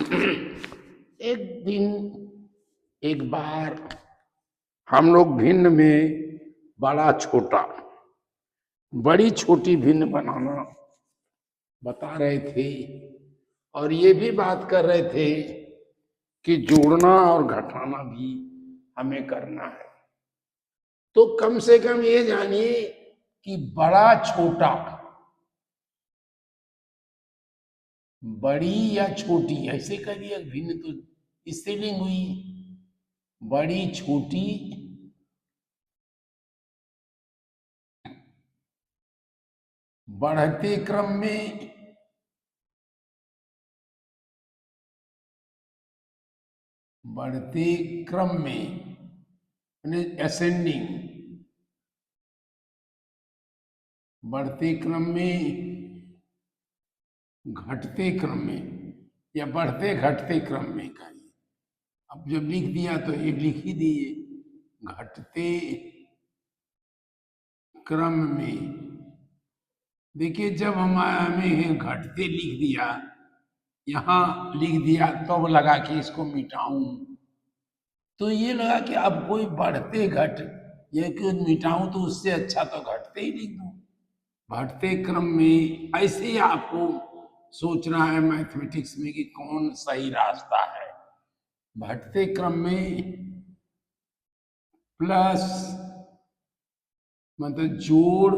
एक दिन एक बार हम लोग भिन्न में बड़ा छोटा बड़ी छोटी भिन्न बनाना बता रहे थे और ये भी बात कर रहे थे कि जोड़ना और घटाना भी हमें करना है। तो कम से कम ये जानिए कि बड़ा छोटा, बड़ी या छोटी, ऐसे करिए भिन्न तो स्त्रीलिंग हुई। बड़ी छोटी बढ़ते क्रम में असेंडिंग, बढ़ते क्रम में, घटते क्रम में या बढ़ते घटते क्रम में करिए। अब जब लिख दिया तो एक लिख ही दिए, घटते क्रम में। देखिए जब हमें घटते लिख दिया, यहां लिख दिया, तब लगा कि इसको मिटाऊं, तो ये लगा कि अब कोई बढ़ते घट ये क्यों मिटाऊं, तो उससे अच्छा तो घटते ही लिख दूं। बढ़ते क्रम में ऐसे ही आपको सोचना है मैथमेटिक्स में कि कौन सही रास्ता है। बढ़ते क्रम में प्लस मतलब जोड़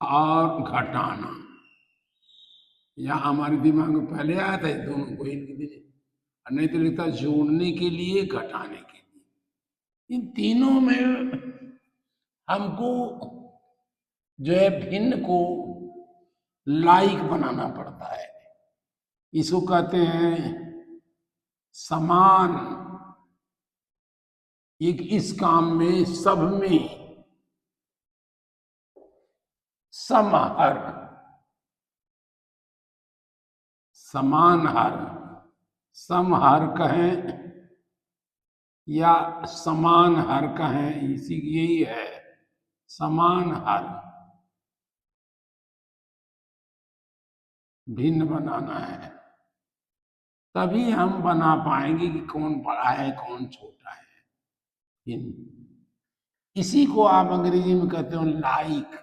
और घटाना, या हमारे दिमाग में पहले आया था दोनों को इनके लिए, नहीं तो लिखता जोड़ने के लिए, घटाने के लिए। इन तीनों में हमको जो है भिन्न को लाइक बनाना पड़ता है। इसको कहते हैं समान। एक इस काम में सब में समहर, समान हर, समहर कहें या समान हर कहें, इसी यही है समान हर। भिन्न बनाना है, तभी हम बना पाएंगे कि कौन बड़ा है कौन छोटा है। इसी को आप अंग्रेजी में कहते हो लाइक।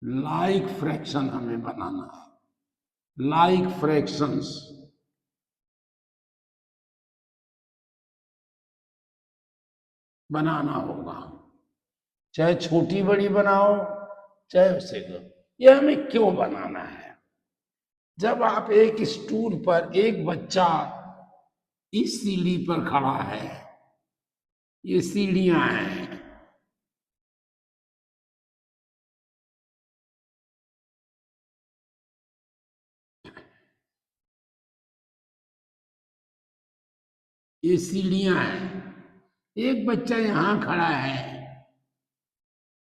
लाइक फ्रैक्शन हमें बनाना है, लाइक फ्रैक्शंस बनाना होगा, चाहे छोटी बड़ी बनाओ चाहे उसे करो। यह हमें क्यों बनाना है? जब आप एक स्टूल पर, एक बच्चा इस सीढ़ी पर खड़ा है, ये सीढ़ियां हैं, ये सीढ़ियां हैं, एक बच्चा यहां खड़ा है,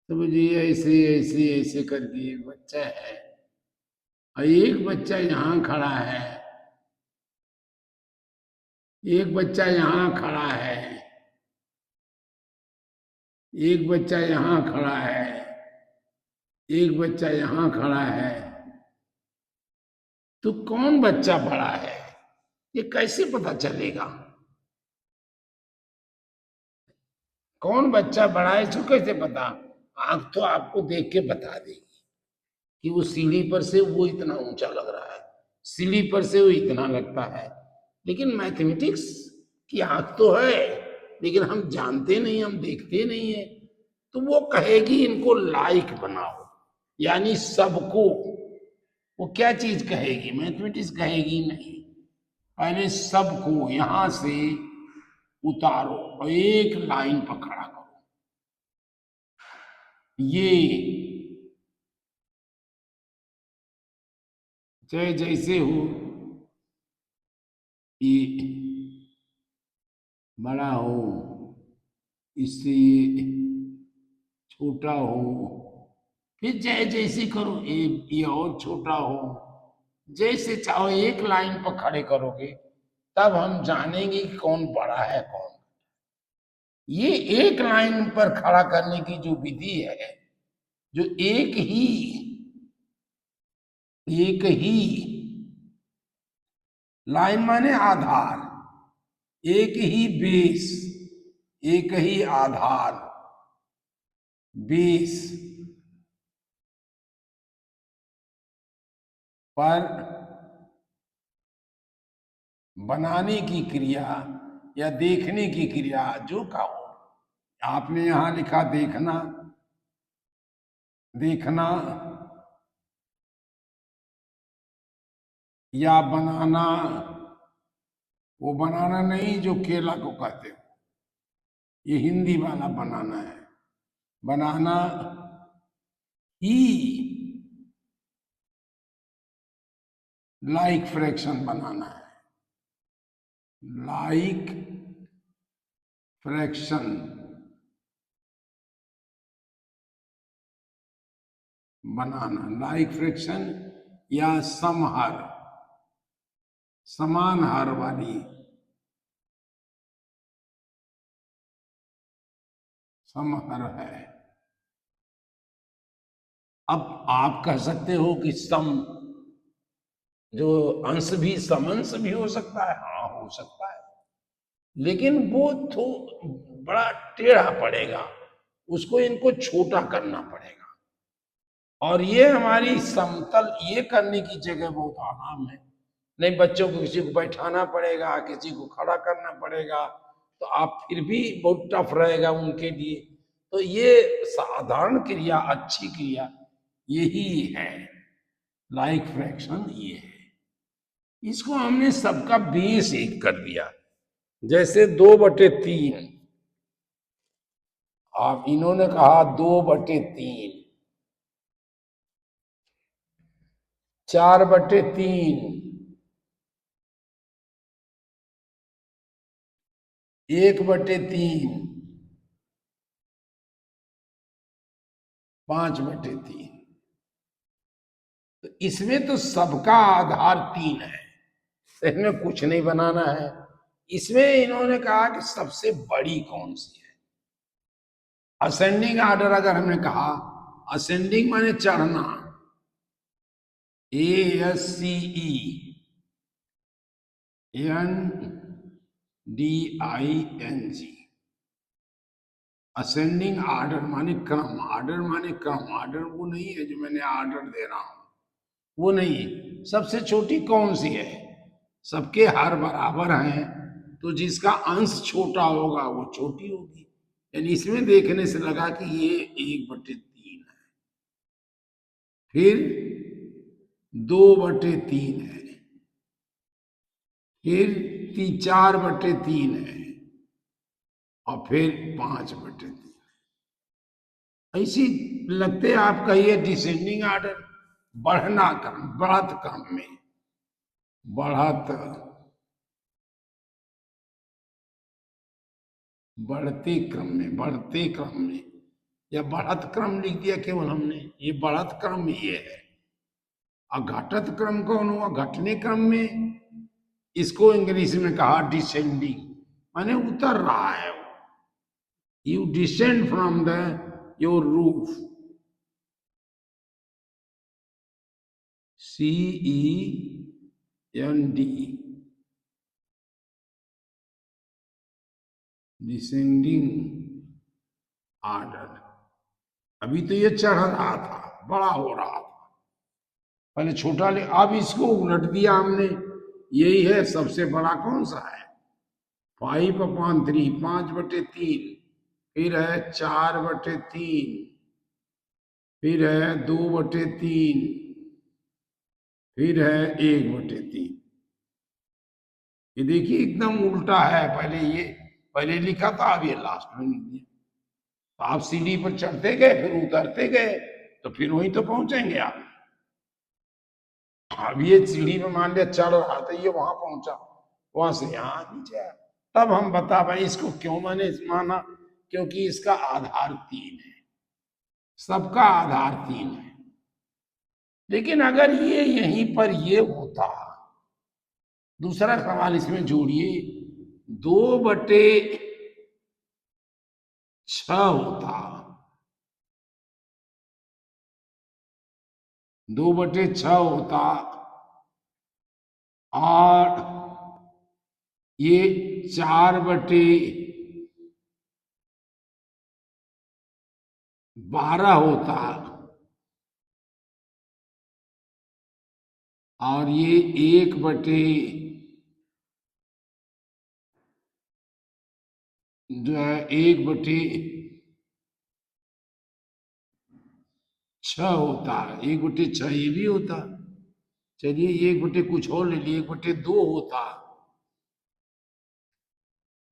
समझिए ऐसे ऐसे ऐसे करके एक बच्चा है, और एक बच्चा यहां खड़ा है, एक बच्चा यहां खड़ा है, एक बच्चा यहां खड़ा है, एक बच्चा यहां खड़ा है। तो कौन बच्चा बड़ा है ये कैसे पता चलेगा? कौन बच्चा बड़ा है इसको कैसे पता? आंख तो आपको देख के बता देगी कि वो सीढ़ी पर से वो इतना ऊंचा लग रहा है, सीढ़ी पर से वो इतना लगता है। लेकिन मैथमेटिक्स की आंख तो है, लेकिन हम जानते नहीं, हम देखते नहीं है। तो वो कहेगी इनको लाइक बनाओ, यानी सबको। वो क्या चीज कहेगी? मैथमेटिक्स कहेगी नहीं, पहले सबको यहां से उतारो और एक लाइन पर खड़ा करो। ये चाहे जैसे हो, ये बड़ा हो, इससे छोटा हो, फिर चाहे जैसे करो, ये और छोटा हो, जैसे चाहो एक लाइन पर खड़े करोगे, तब हम जानेंगे कि कौन बड़ा है कौन। ये एक लाइन पर खड़ा करने की जो विधि है, जो एक ही लाइन माने आधार, एक ही बेस, एक ही आधार, बेस पर बनाने की क्रिया या देखने की क्रिया, जो कहो। आपने यहां लिखा देखना, देखना या बनाना। वो बनाना नहीं जो केला को कहते हो, ये हिंदी वाला बनाना है। बनाना ही लाइक फ्रैक्शन बनाना है, लाइक फ्रैक्शन बनाना, लाइक फ्रैक्शन या समहर, समान हर वाली, समहर है। अब आप कह सकते हो कि सम जो अंश भी समंश भी हो सकता है, हाँ हो सकता है, लेकिन वो तो बड़ा टेढ़ा पड़ेगा, उसको इनको छोटा करना पड़ेगा। और ये हमारी समतल ये करने की जगह बहुत आराम है। नहीं, बच्चों को किसी को बैठाना पड़ेगा, किसी को खड़ा करना पड़ेगा, तो आप फिर भी बहुत टफ रहेगा उनके लिए। तो ये साधारण क्रिया, अच्छी क्रिया यही है, लाइक फ्रैक्शन ये है। इसको हमने सबका बेस एक कर दिया। जैसे 2/3, आप इन्होंने कहा 2/3, 4/3, 1/3, 5/3। तो इसमें तो सबका आधार 3 है, तो इसमें कुछ नहीं बनाना है। इसमें इन्होंने कहा कि सबसे बड़ी कौन सी है। असेंडिंग ऑर्डर अगर हमने कहा, असेंडिंग माने चढ़ना, ASCENDING, असेंडिंग ऑर्डर माने क्रम, ऑर्डर माने क्रम। ऑर्डर वो नहीं है जो मैंने ऑर्डर दे रहा हूं, वो नहीं है। सबसे छोटी कौन सी है, सबके हर बराबर हैं, तो जिसका अंश छोटा होगा वो छोटी होगी। यानी इसमें देखने से लगा कि ये 1/3 है, फिर 2/3 है, फिर 4/3 है, और फिर 5/3। ऐसी लगते आप कहिए डिसेंडिंग ऑर्डर, बढ़ना क्रम, बढ़त क्रम में, बढ़त, बढ़ते क्रम में, बढ़ते क्रम में, या बढ़त क्रम लिख दिया केवल हमने, ये बढ़त क्रम ये है। और घटत क्रम कौन हुआ, घटने क्रम में। इसको इंग्लिश में कहा डिसेंडिंग, माने उतर रहा है वो। You descend from the your roof, CEND, descending order. अभी तो ये चढ़ रहा था, बड़ा हो रहा था, पहले छोटा ले, अब इसको उलट दिया हमने। यही है सबसे बड़ा कौन सा है, 5/3, 5/3, फिर है 4/3, फिर है 2/3, फिर है 1/3। ये देखिए एकदम उल्टा है, पहले ये पहले लिखा था, अब ये लास्ट में लिख दिया। तो आप सीढ़ी पर चढ़ते गए, फिर उतरते गए, तो फिर वहीं तो पहुंचेंगे आप। अब ये सीढ़ी में मान लिया चढ़ रहा था, ये वहां पहुंचा, वहां से यहां नीचे आया। तब हम बता पाए इसको क्यों मैंने माना, क्योंकि इसका आधार 3 है, सबका आधार 3 है। लेकिन अगर ये यहीं पर ये होता, दूसरा सवाल इसमें जोड़िए, 2/6 होता, 2/6 होता, और ये 4/12 होता, और ये 1 जो है 1/6 होता, 1/6 ये भी होता। चलिए 1 बटे कुछ और ले लिए, 1/2 होता,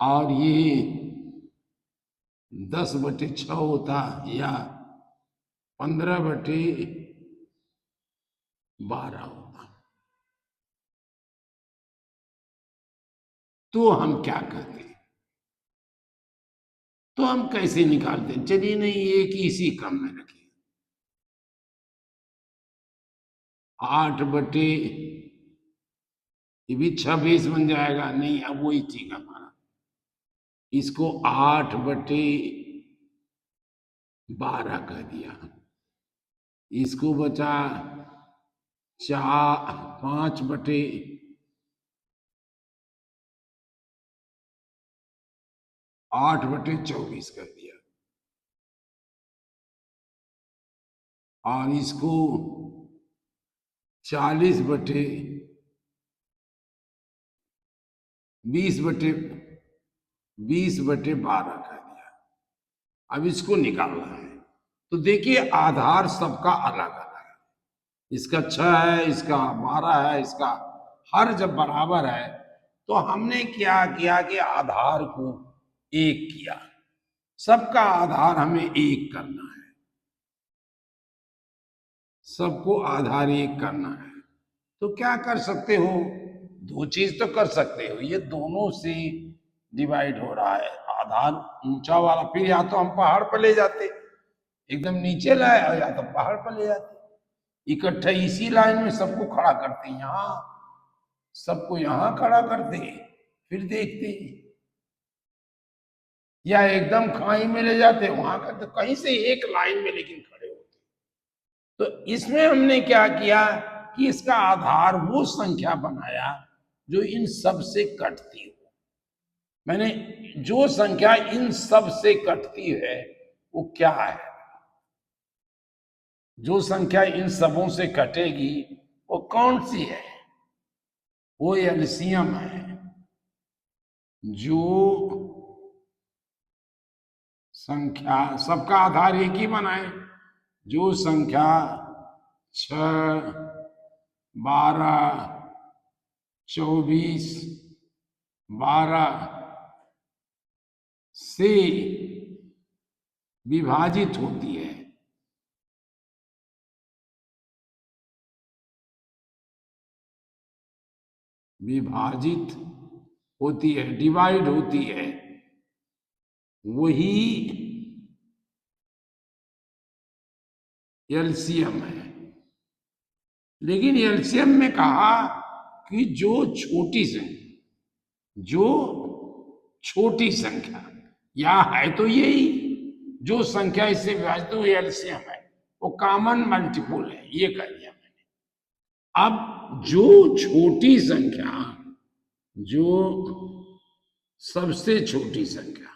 और ये 10/6 होता, या 15/12 होता। तो हम क्या करते? तो हम कैसे निकालते? चलिए नहीं, एक ही इसी क्रम में रखिए। 8 ये भी 26 बन जाएगा। नहीं, अब वही ठीक है हमारा। इसको 8/12 कह दिया। इसको बचा 5/8/24 कर दिया, और इसको 20/12 कर दिया। अब इसको निकालना है। तो देखिए आधार सबका अलग अलग है। इसका 6 है, इसका 12 है, इसका हर जब बराबर है तो हमने क्या किया कि आधार को 1 किया। सबका आधार हमें 1 करना है, सबको आधार 1 करना है। तो क्या कर सकते हो? 2 चीज तो कर सकते हो। ये दोनों से डिवाइड हो रहा है, आधार ऊंचा वाला, फिर या तो हम पहाड़ पर ले जाते, एकदम नीचे लाए, और या तो पहाड़ पर ले जाते। इकट्ठे इसी लाइन में सबको खड़ा करते, यहाँ सबको यहाँ खड़ा करते, फिर देखते, या एकदम खाई में ले जाते, वहां का तो कहीं से एक लाइन में लेकिन खड़े होते। तो इसमें हमने क्या किया कि इसका आधार वो संख्या बनाया जो इन सब से कटती हो। मैंने जो संख्या इन सब से कटती है वो क्या है? जो संख्या इन सबों से कटेगी वो कौन सी है? वो एलसीएम है। जो संख्या सबका आधार 1 ही बनाए, जो संख्या 6, 12, 24, 12 से विभाजित होती है, विभाजित होती है, डिवाइड होती है, वही एलसीएम है। लेकिन एलसीएम में कहा कि जो छोटी संख्या, या है तो यही, जो संख्या इससे विभाजित हुई एलसीएम है, वो कॉमन मल्टीपल है, ये कह दिया मैंने। अब जो छोटी संख्या, जो सबसे छोटी संख्या,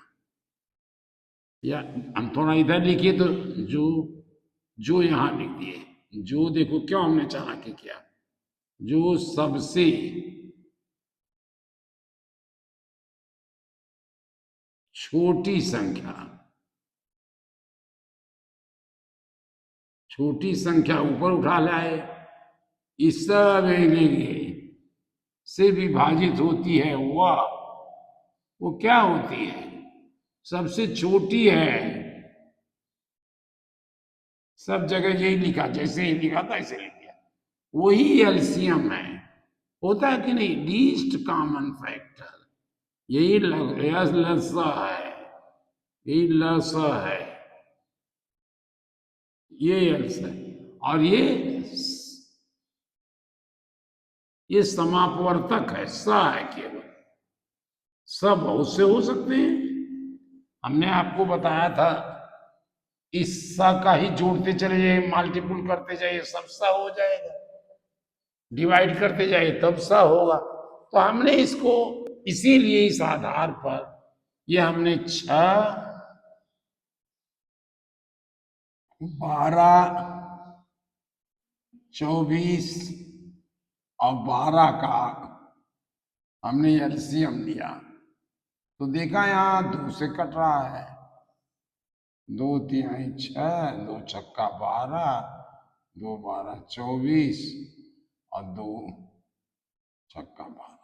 या हम थोड़ा इधर लिखिए, तो जो यहां लिख दिए, जो देखो क्यों हमने चालाकी किया, जो सबसे छोटी संख्या, छोटी संख्या ऊपर उठा लाए, इस सब से विभाजित होती है, वो क्या होती है? सबसे छोटी है। सब जगह यही लिखा, जैसे ही लिखा था ऐसे लिख दिया। वही एलसीएम है। होता है कि नहीं? लीस्ट कॉमन फैक्टर, यही लसा है, यही लसा है, ये एल्स है। और ये समापवर्तक है, स है केवल। सब बहुत से हो सकते हैं। हमने आपको बताया था इस सा का ही जोड़ते चले जाइए, मल्टीपल करते जाइए, सब सा हो जाएगा। डिवाइड करते जाइए तब सा होगा। तो हमने इसको इसीलिए इस आधार पर ये हमने 6, 12, 24 और 12 का हमने एलसीएम लिया। तो देखा यहां 2 से कट रहा है, 2 तिहाई 6, 2 छक्का 12, 2 12 24 और 2 छक्का 12।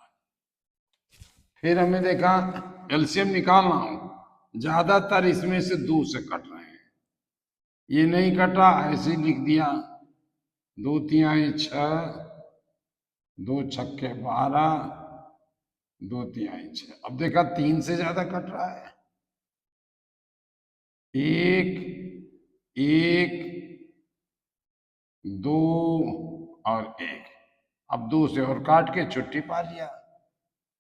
फिर हमें देखा एलसीएम निकालना हो, ज्यादातर इसमें से 2 से कट रहे हैं। ये नहीं कटा, ऐसे लिख दिया 2 तिहाई 6, 2 छक्के 12, 2 तिहाई 6। अब देखा 3 से ज्यादा कट रहा है, 1, 1, 2 और 1। अब 2 से और काट के छुट्टी पा लिया,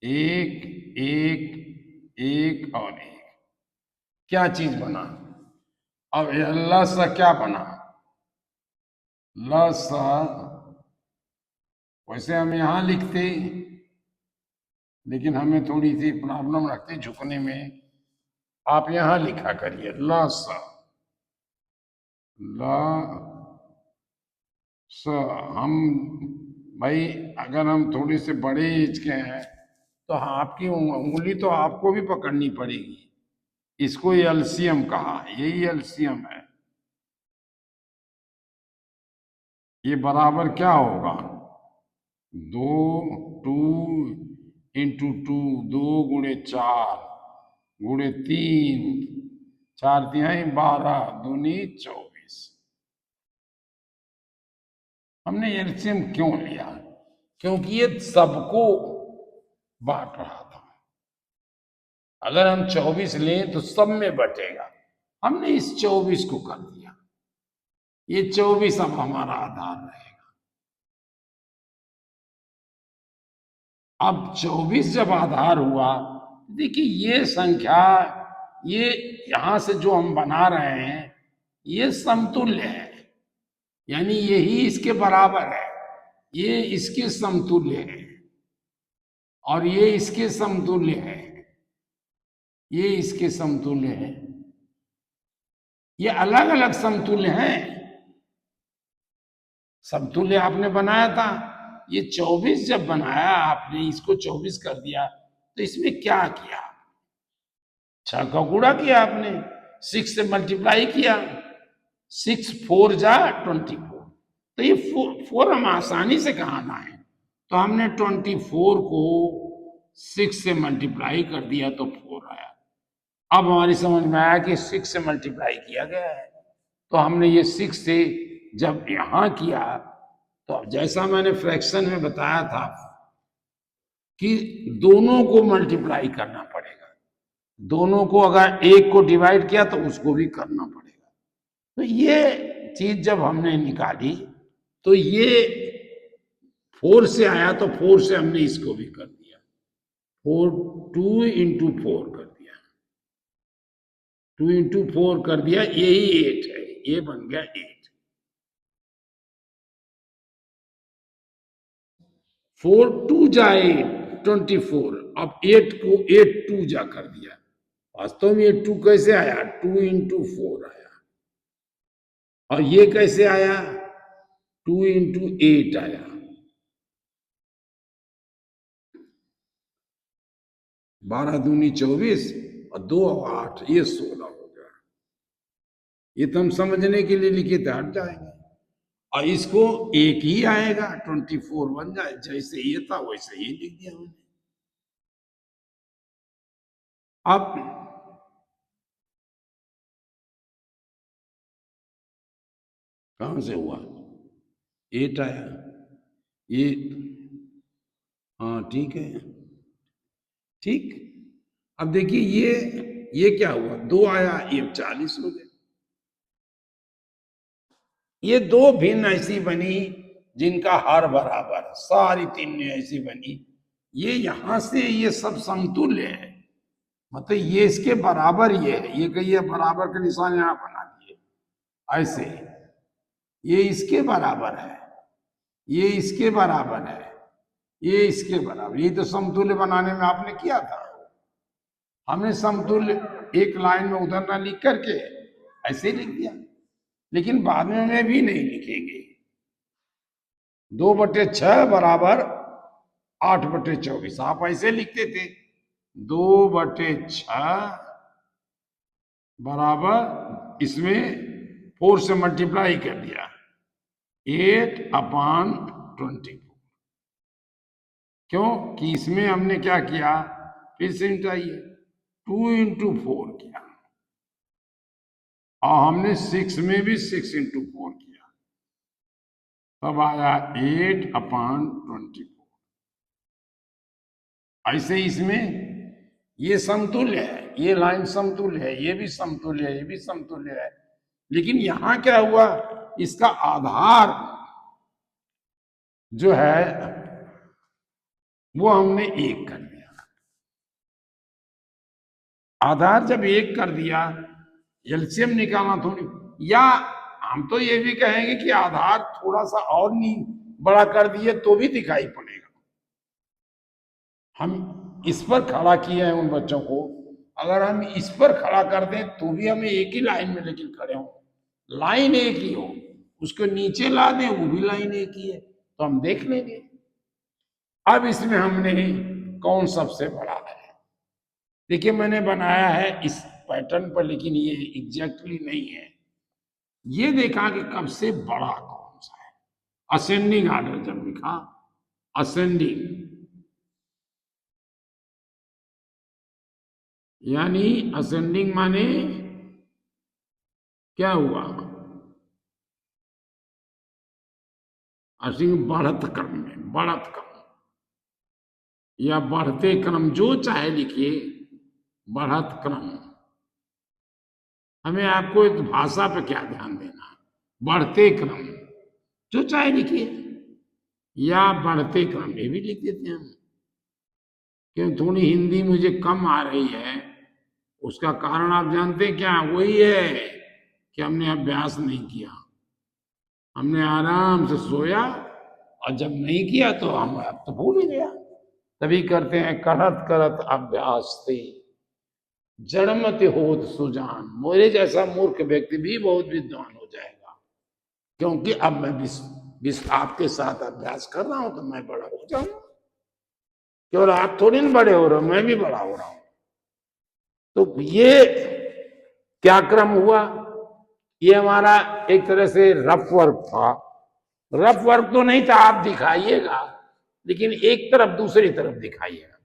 1, 1, 1 और 1। क्या चीज बना? अब लस क्या बना? लस वैसे हम यहां लिखते, लेकिन हमें थोड़ी सी प्रॉब्लम रखती झुकने में। आप यहां लिखा करिए लस, ल स। हम भाई अगर हम थोड़े से बड़े एज के हैं तो आपकी उंगली तो आपको भी पकड़नी पड़ेगी। इसको एलसीएम कहा, यही एलसीएम है। ये बराबर क्या होगा? 2, 2 इंटू 2, 2 गुणे 4 गुणे 3, 4 तिहाई 12, दूनी 24। हमने एलसीएम क्यों लिया? क्योंकि ये सबको बांट रहा था। अगर हम 24 लें तो सब में बटेगा। हमने इस 24 को कर दिया, ये 24 अब हमारा आधार रहेगा। अब 24 जब आधार हुआ, देखिए ये संख्या, ये यहां से जो हम बना रहे हैं ये समतुल्य है, यानी यही इसके बराबर है, ये इसके समतुल्य है और ये इसके समतुल्य है, ये इसके समतुल्य है। ये अलग अलग समतुल्य हैं। समतुल्य आपने बनाया था, ये 24 जब बनाया आपने, इसको 24 कर दिया, तो इसमें क्या किया? 6 का गुणा किया आपने, 6 से मल्टीप्लाई किया, 6 4 जा 24। तो ये 4 हम आसानी से कहाँ लाए? तो हमने 24 को 6 से मल्टीप्लाई कर दिया तो 4 आया। अब हमारी समझ में आया कि 6 से मल्टीप्लाई किया गया है, तो हमने ये 6 से जब यहां किया, तो जैसा मैंने फ्रैक्शन में बताया था कि दोनों को मल्टीप्लाई करना पड़ेगा, दोनों को अगर एक को डिवाइड किया तो उसको भी करना पड़ेगा। तो ये चीज जब हमने निकाली तो ये 4 से आया, तो 4 से हमने इसको भी कर दिया, 4 2 इंटू 4 कर दिया, 2 इंटू 4 कर दिया, यही 8 है, ये बन गया 8। 4 2 जा 8 24। अब 8 को 8 2 जा कर दिया। वास्तव में ये 2 कैसे आया? 2 इंटू 4 आया। और ये कैसे आया? 2 इंटू 8 आया। 12 दूनी 24 और 2 और 8, ये 16 हो गया। ये तो हम समझने के लिए लिखे थे, हट जाएंगे। और इसको एक ही आएगा, 24 बन जाए, जैसे ये था वैसे ही लिख दिया मैंने। अब कहां से हुआ? 8 आया, ये, हाँ ठीक है, ठीक। अब देखिए ये क्या हुआ? 2 आया, ये 40 हो गया। ये 2 भिन्न ऐसी बनी जिनका हर बराबर, सारी 3 ऐसी बनी। ये यहां से ये सब समतुल्य है, मतलब ये इसके बराबर ये है, ये कहिए बराबर का निशान यहां बना दिए, ऐसे ये इसके बराबर है, ये इसके बराबर है, ये इसके बराबर। ये तो समतुल्य बनाने में आपने किया था। हमने समतुल्य एक लाइन में उधर ना लिख करके ऐसे लिख दिया, लेकिन बाद में भी नहीं लिखेंगे। 2/6 बराबर 8/24 आप ऐसे लिखते थे। 2/6 बराबर इसमें 4 से मल्टीप्लाई कर दिया 8/24। क्यों कि इसमें हमने क्या किया, फिर से मिटाइए, 2 × 4 किया और हमने 6 में भी 6 × 4 किया, तब आया 8/24। ऐसे इसमें ये समतुल्य है, ये लाइन समतुल्य है, ये भी समतुल्य है, ये भी समतुल्य है। लेकिन यहां क्या हुआ, इसका आधार जो है वो हमने 1 कर दिया। आधार जब 1 कर दिया, एलसीएम निकालना थोड़ी, या हम तो ये भी कहेंगे कि आधार थोड़ा सा और नहीं बड़ा कर दिए तो भी दिखाई पड़ेगा। हम इस पर खड़ा किए हैं उन बच्चों को, अगर हम इस पर खड़ा कर दें तो भी हमें एक ही लाइन में लेकिन खड़े हों, लाइन एक ही हो, उसको नीचे ला दें वो भी लाइन एक ही है, तो हम देख लेंगे। अब इसमें हमने कौन सबसे बड़ा है, देखिए मैंने बनाया है इस पैटर्न पर, लेकिन ये एग्जैक्टली नहीं है। ये देखा कि कब से बड़ा कौन सा है, असेंडिंग ऑर्डर जब लिखा, असेंडिंग यानी असेंडिंग माने क्या हुआ, असेंडिंग बढ़त क्रम में, बढ़त क्रम या बढ़ते क्रम, जो चाहे लिखिए, बढ़त क्रम। हमें आपको इस भाषा पे क्या ध्यान देना है, बढ़ते क्रम, जो चाहे लिखिए, या बढ़ते क्रम ये भी लिख देते हैं हम, क्यों थोड़ी हिंदी मुझे कम आ रही है। उसका कारण आप जानते हैं क्या, वही है कि हमने अभ्यास नहीं किया, हमने आराम से सोया और जब नहीं किया तो हम अब तो भूल ही गया। तभी करते हैं, करत करत अभ्यास थे जड़मत होत सुजान। मेरे जैसा मूर्ख व्यक्ति भी बहुत विद्वान हो जाएगा, क्योंकि अब मैं आपके साथ अभ्यास कर रहा हूं तो मैं बड़ा हो जाऊंगा। केवल आप थोड़ी ना बड़े हो रहे हो, मैं भी बड़ा हो रहा हूं। तो ये क्या क्रम हुआ, ये हमारा एक तरह से रफ वर्क था। रफ वर्क तो नहीं था, आप दिखाइएगा, लेकिन एक तरफ दूसरी तरफ दिखाइएगा।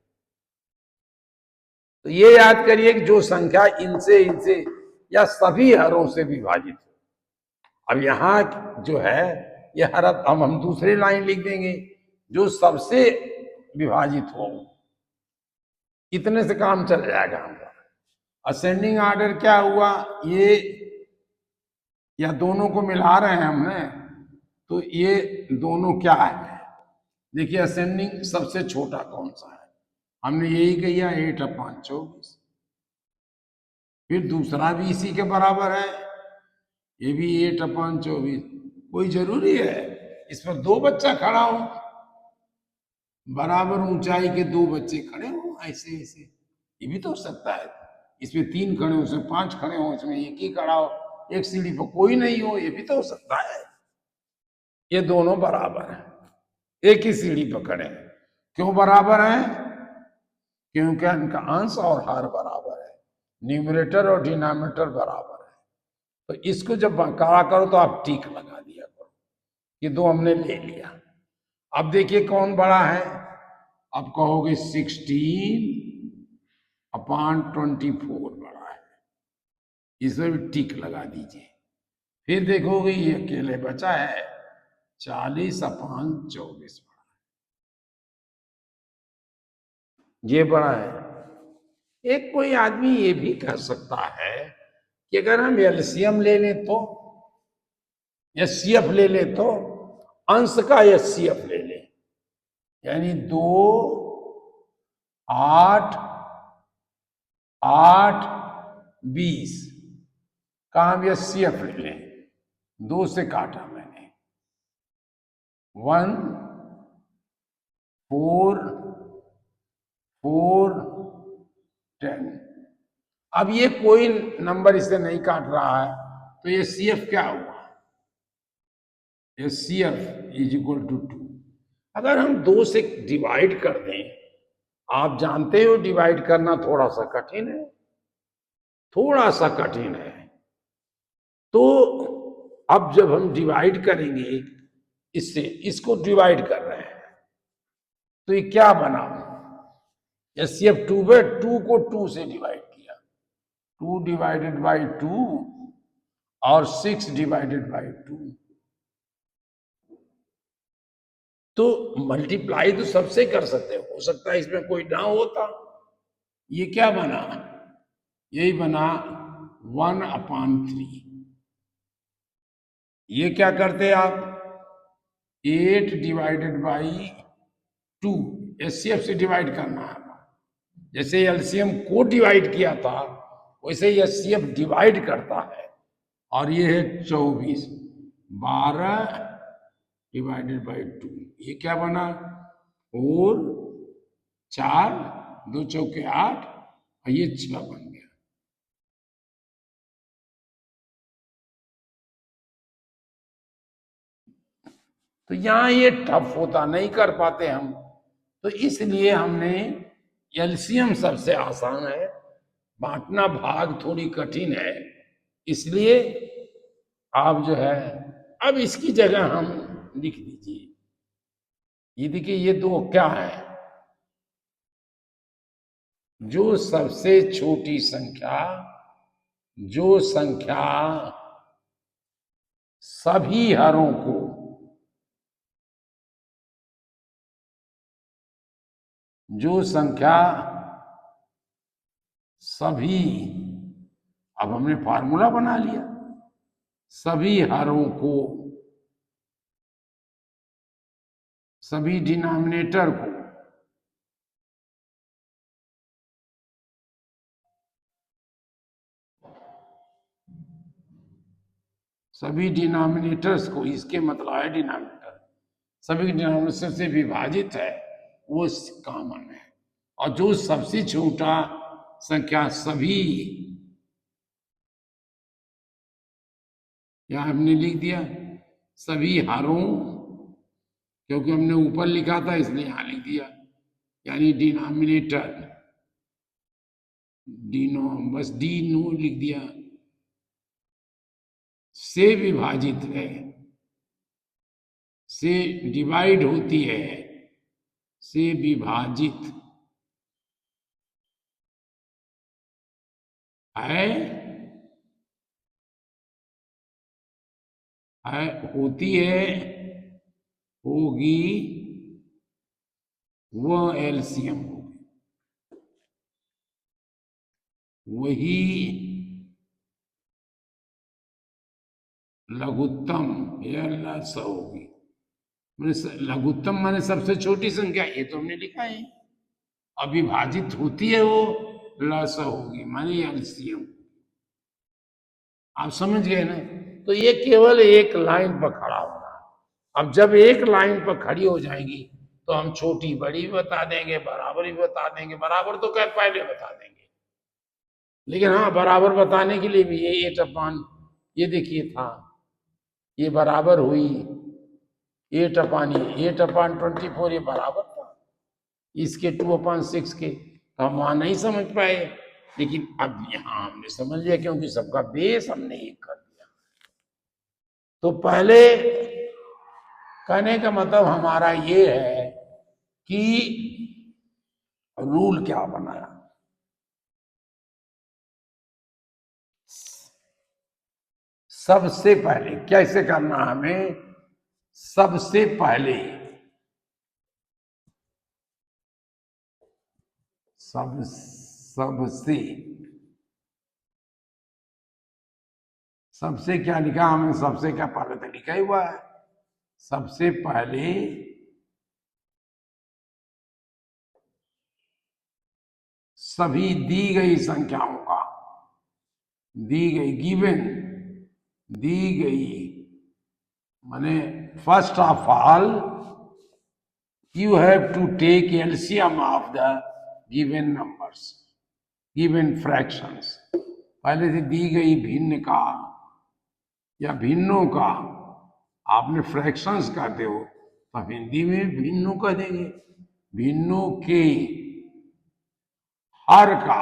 तो ये याद करिए कि जो संख्या इनसे इनसे या सभी हरों से विभाजित हो। अब यहां जो है ये हर, अब हम दूसरी लाइन लिख देंगे, जो सबसे विभाजित हो, इतने से काम चल जाएगा हमारा। असेंडिंग ऑर्डर क्या हुआ, ये या दोनों को मिला रहे हैं हमने, तो ये दोनों क्या है, देखिए असेंडिंग सबसे छोटा कौन सा है, हमने यही किया 8/24। फिर दूसरा भी इसी के बराबर है, ये भी 8/24। कोई जरूरी है इस पर 2 बच्चा खड़ा हो, बराबर ऊंचाई के 2 बच्चे खड़े हो, ऐसे ऐसे ये भी तो हो सकता है। इसमें 3 खड़े हो, इसमें 5 खड़े हो, इसमें एक ही खड़ा हो, एक सीढ़ी पर कोई नहीं हो, ये भी तो हो सकता है। ये दोनों बराबर है, एक ही सीढ़ी पर खड़े हैं। क्यों बराबर है, क्योंकि इनका अंश और हर बराबर है, न्यूमरेटर और डिनोमिनेटर बराबर है। तो इसको जब करा करो तो आप टिक लगा दिया करो, ये 2 हमने ले लिया। अब देखिए कौन बड़ा है, अब कहोगे 16/24 बड़ा है, इसमें भी टिक लगा दीजिए। फिर देखोगे ये अकेले बचा है 40/24 बड़ा है, ये बड़ा है। एक कोई आदमी ये भी कह सकता है कि अगर हम एलसीएम ले लें तो, एचसीएफ ले लें तो, अंश का एचसीएफ ले लें, यानी 2, 8, 8, 20 का हम एचसीएफ ले लें, 2 से काटा मैंने, 1 4 4 10। अब ये कोई नंबर इसे नहीं काट रहा है, तो ये CF क्या हुआ? ये CF इज इक्वल टू 2। अगर हम 2 से डिवाइड कर दें, आप जानते हो डिवाइड करना थोड़ा सा कठिन है, थोड़ा सा कठिन है। तो अब जब हम डिवाइड करेंगे इससे, इसको डिवाइड कर रहे हैं, तो ये क्या बना? CF 2 पे 2 को 2 से डिवाइड किया, 2 डिवाइडेड बाई 2 और 6 डिवाइडेड बाई 2। तो मल्टीप्लाई तो सबसे कर सकते हो सकता है इसमें कोई ना होता। ये क्या बना? यही बना 1/3। ये क्या करते आप? 8 डिवाइडेड बाई 2, HCF से डिवाइड करना है। जैसे LCM को डिवाइड किया था, वैसे ही HCF डिवाइड करता है। और ये है 24, 12 डिवाइडेड बाई 2। ये क्या बना? 4 4 2 चौके 8 और ये 6 बन गया। तो यहां ये टफ होता, नहीं कर पाते हम, तो इसलिए हमने LCM सबसे आसान है, बांटना भाग थोड़ी कठिन है, इसलिए आप जो है अब इसकी जगह हम लिख दीजिए। ये देखिए, ये 2 क्या है? जो सबसे छोटी संख्या, जो संख्या सभी हरों को, जो संख्या सभी, अब हमने फार्मूला बना लिया, सभी हरों को, सभी डिनोमिनेटर को सभी डिनोमिनेटर्स को, इसके मतलब है डिनोमिनेटर सभी डिनोमिनेटर से विभाजित है, वो कॉमन है। और जो सबसे छोटा संख्या सभी, या हमने लिख दिया सभी हरों, क्योंकि हमने ऊपर लिखा था इसलिए यहां लिख दिया, यानी डिनोमिनेटर, डिनो बस नो लिख दिया, से विभाजित है, से डिवाइड होती है, से विभाजित है होती है, होगी, वो LCM होगी, वही लघुत्तम या लसा होगी। लघुत्तम माने सबसे छोटी संख्या, ये तो हमने लिखा है। अविभाजित होती है वो लसा होगी, माने LCM। आप समझ गए ना? तो ये केवल एक लाइन पर खड़ा होना। अब जब एक लाइन पर खड़ी हो जाएगी तो हम छोटी बड़ी भी बता देंगे, बराबर भी बता देंगे। बराबर तो क्या पहले बता देंगे, लेकिन हाँ, बराबर बताने के लिए भी ये 8/, ये देखिए था, ये बराबर हुई 8/24, ये बराबर था इसके 2/6 के, तो हम वहां नहीं समझ पाए, लेकिन अब यहां हमने समझ लिया, क्योंकि सबका बेस हमने एक कर दिया। तो पहले कहने का मतलब हमारा ये है कि रूल क्या बनाया, सबसे पहले कैसे करना हमें, सबसे पहले सबसे सबसे क्या लिखा हमें, सबसे क्या पहले तो लिखा ही हुआ है, सबसे पहले सभी दी गई संख्याओं का, दी गई गिवन, दी गई माने first of all you have to take LCM of the given numbers, given fractions. पहले से दी गई भिन्न का या भिन्नों का आपने फ्रैक्शंस कहते हो तो हिंदी में भिन्नों कह देंगे। भिन्नों के हर का,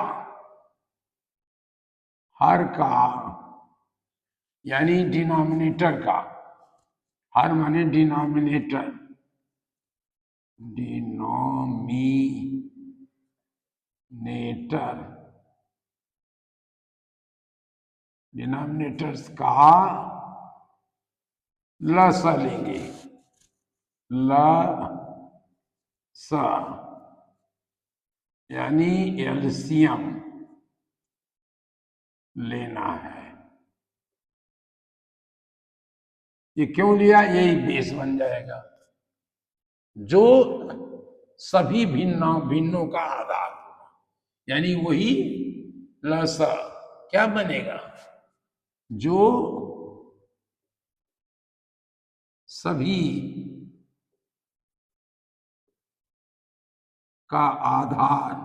हर का यानी डिनोमिनेटर का, हर माने डिनोमिनेटर, डिनोमिनेटर, डिनोमिनेटर्स का लस लेंगे, लस यानी एलसीएम लेना है। ये क्यों लिया? यही बेस बन जाएगा जो सभी भिन्नों का आधार होगा, यानी वही लस क्या बनेगा? जो सभी का आधार,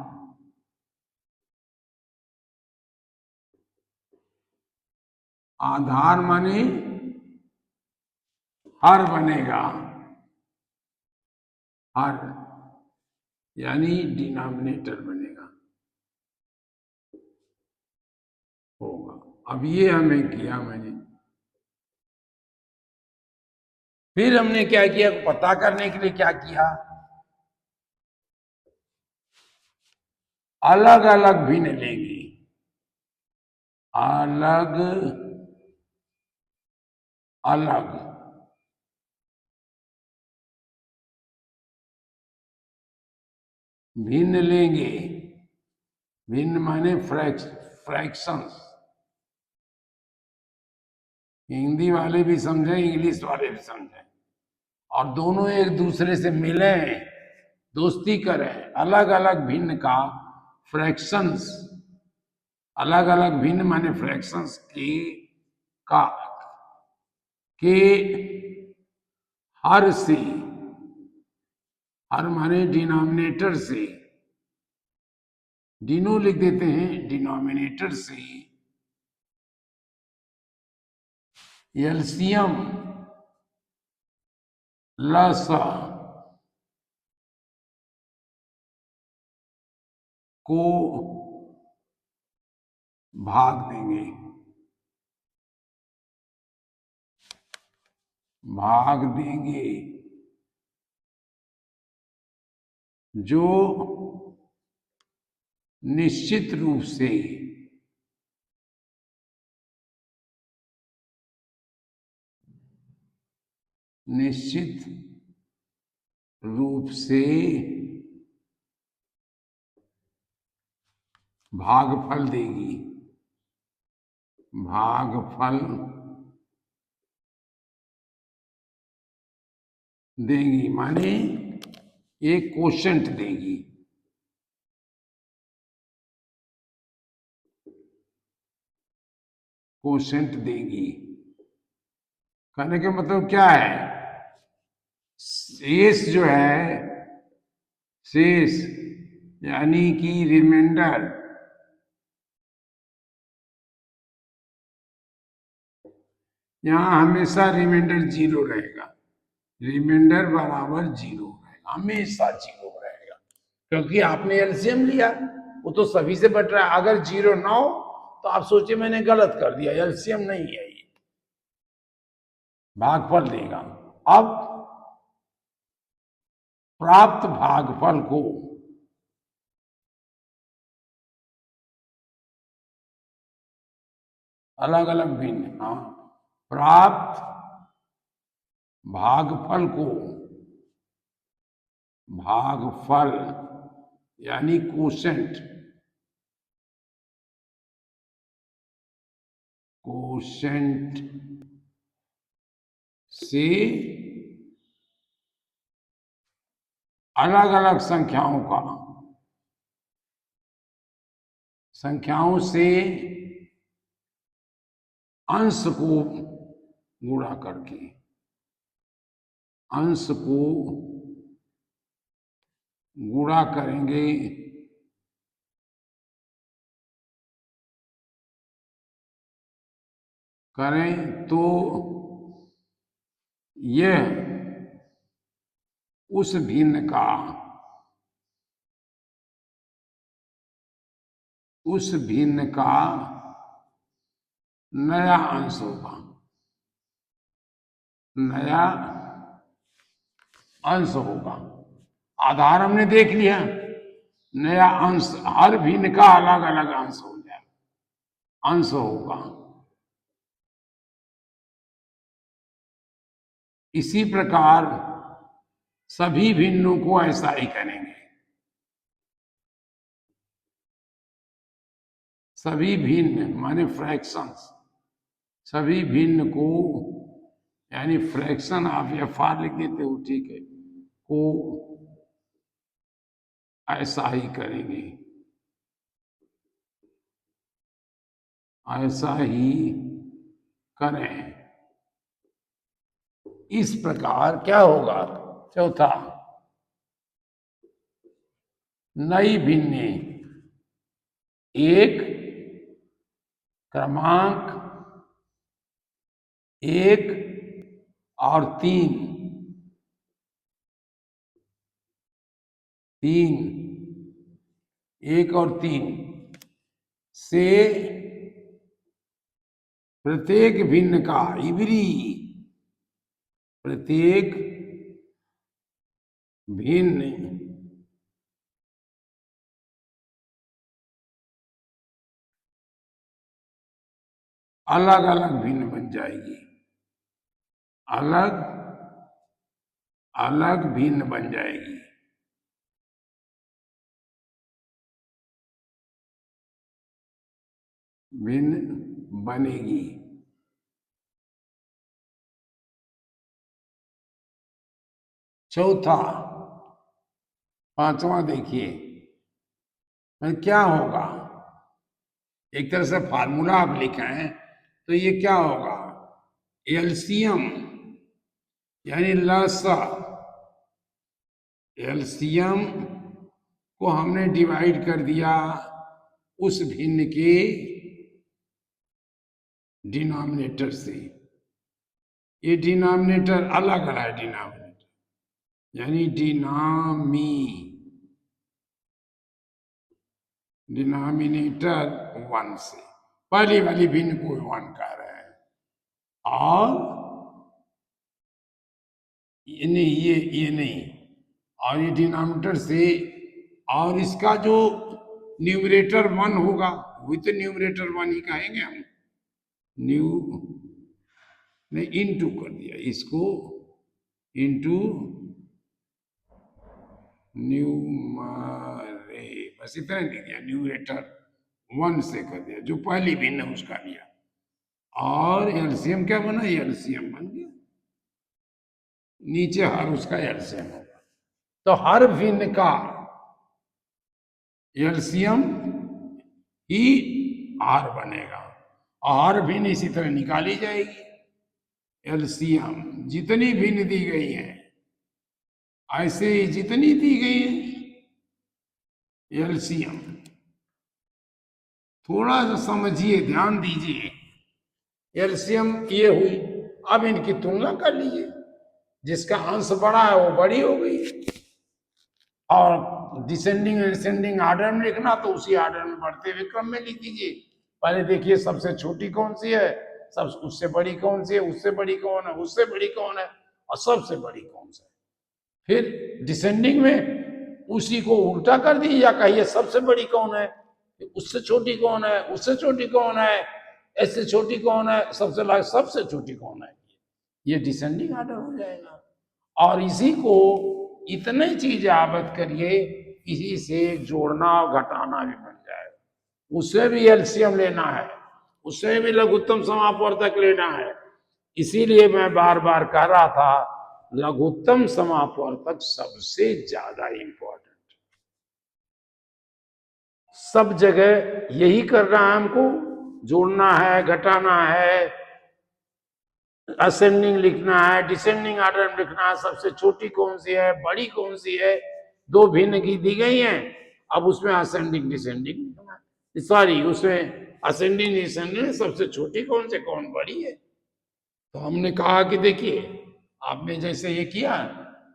आधार माने हर बनेगा, हर यानी डिनोमिनेटर बनेगा होगा। अब ये हमें किया मैंने, फिर हमने क्या किया? पता करने के लिए क्या किया? अलग अलग भिन्न लेंगे, अलग अलग भिन्न लेंगे। भिन्न माने फ्रैक्शंस। हिंदी वाले भी समझें, इंग्लिश वाले भी समझें, और दोनों एक दूसरे से मिलें, दोस्ती करें। अलग अलग भिन्न का फ्रैक्शंस, अलग अलग भिन्न माने फ्रैक्शंस का के हर से, हर माने डिनोमिनेटर से, डिनो लिख देते हैं, डिनोमिनेटर से एलसीएम लस को भाग देंगे, भाग देंगे, जो निश्चित रूप से भागफल देगी, भागफल देगी माने एक कोशेंट देगी। कोशेंट देगी कहने का मतलब क्या है? शेष जो है, शेष यानी कि रिमाइंडर, यहां हमेशा रिमाइंडर जीरो रहेगा, रिमाइंडर बराबर जीरो रहेगा, हमेशा जीरो रहेगा, क्योंकि आपने एलसीएम लिया, वो तो सभी से बट रहा है। अगर जीरो ना हो तो आप सोचिए मैंने गलत कर दिया, एलसीएम नहीं है ये, भागफल देगा। अब प्राप्त भागफल को अलग अलग भिन्न, हाँ, प्राप्त भागफल को, भागफल यानी कोशेंट, कोशेंट से अलग अलग संख्याओं से अंश को गुणा करके, अंश को गुणा करेंगे करें तो यह उस भिन्न का नया अंश होगा। नया अंश होगा। आधार हमने देख लिया, नया अंश, हर भिन्न का अलग अलग अंश हो जाए, अंश होगा। इसी प्रकार सभी भिन्नों को ऐसा ही करेंगे। सभी भिन्न माने फ्रैक्शंस, सभी भिन्न को, यानी फ्रैक्शन आप एफ लिख देते हो, ठीक है, को ऐसा ही करेंगे, ऐसा ही करें। इस प्रकार क्या होगा? चौथा, नई भिन्न एक क्रमांक 1 और 3 1 और 3 से प्रत्येक भिन्न का प्रत्येक भिन्न अलग अलग भिन्न बन जाएगी, अलग अलग भिन्न बन जाएगी। भिन्न बनेगी। चौथा, पांचवा देखिए क्या होगा। एक तरह से फार्मूला आप लिखा है तो ये क्या होगा? एलसीएम यानी लसा, एलसीएम को हमने डिवाइड कर दिया उस भिन्न के डिनोमिनेटर से। ये डिनोमिनेटर अलग अलग है, डिनोमिनेटर यानी डिनोमिनेटर 1 से, पहली वाली भिन्न को 1 कह रहे हैं, और ये नहीं, और ये डिनोमिनेटर से, और इसका जो न्यूमरेटर 1 होगा, वही तो न्यूमरेटर 1 ही कहेंगे हम। ने इनटू कर दिया इसको, इनटू न्यूमरे, बस इतना लिख दिया, न्यूमरेटर 1 से कर दिया, जो पहली भिन्न है उसका लिया, और एलसीएम क्या बना? एलसीएम बन गया, नीचे हर उसका एलसीएम होगा। तो हर भिन्न का एलसीएम ही आर बनेगा, और हर भिन्न इसी तरह निकाली जाएगी। एलसीएम जितनी भिन्न दी गई है, ऐसे ही जितनी दी गई है एलसीएम, थोड़ा सा समझिए, ध्यान दीजिए। एलसीएम ये हुई, अब इनकी तुलना कर लीजिए, जिसका अंश बड़ा है वो बड़ी हो गई, और डिसेंडिंग एसेंडिंग आर्डर में लिखना तो उसी आर्डर में बढ़ते हुए क्रम में लिख दीजिए। पहले देखिए सबसे छोटी कौन सी है, सब उससे बड़ी कौन सी है, उससे बड़ी कौन है, उससे बड़ी कौन है, और सबसे बड़ी कौन सी है। फिर डिसेंडिंग में उसी को उल्टा कर दी, या कहिए सबसे बड़ी कौन है, उससे छोटी कौन है, उससे छोटी कौन है, ऐसे छोटी कौन है, सबसे छोटी कौन है, ये डिसेंडिंग आर्डर हो जाएगा। और इसी को इतने चीज याद करिए, इसी से जोड़ना और घटाना भी बन जाएगा। उससे भी एलसीएम लेना है, उससे भी लघुत्तम समापवर्तक लेना है। इसीलिए मैं बार बार कह रहा था, लघुत्तम समापवर्तक सबसे ज्यादा इंपॉर्टेंट, सब जगह यही करना है हमको, जोड़ना है, घटाना है, असेंडिंग लिखना है, डिसेंडिंग ऑर्डर में लिखना है, सबसे छोटी कौन सी है, बड़ी कौन सी है, दो भिन्न की दी गई हैं। अब उसमें असेंडिंग डिसेंडिंग लिखना है, सॉरी उसमें असेंडिंग डिसेंडिंग सबसे छोटी कौन से, कौन बड़ी है। तो हमने कहा कि देखिए आपने जैसे ये किया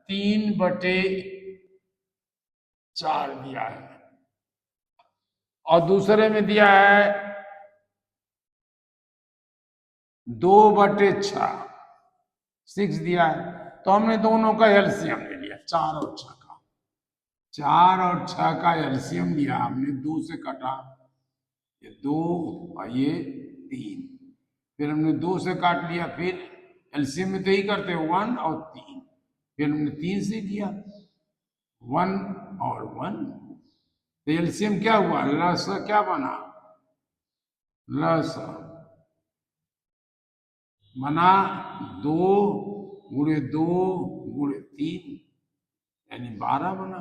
3/4 दिया है और दूसरे में दिया है 2/6 6 दिया है। तो हमने दोनों का एलसीएम ले लिया, 4 और 6 का एलसीएम लिया हमने, 2 से कटा, ये 2 और ये 3, फिर हमने 2 से काट लिया, फिर एलसीएम में तो ही करते 1 और 3, फिर हमने 3 से किया 1 और 1, तो एलसीएम क्या हुआ, लस क्या बना, लस बना 2 × 2 × 3 यानी 12 बना।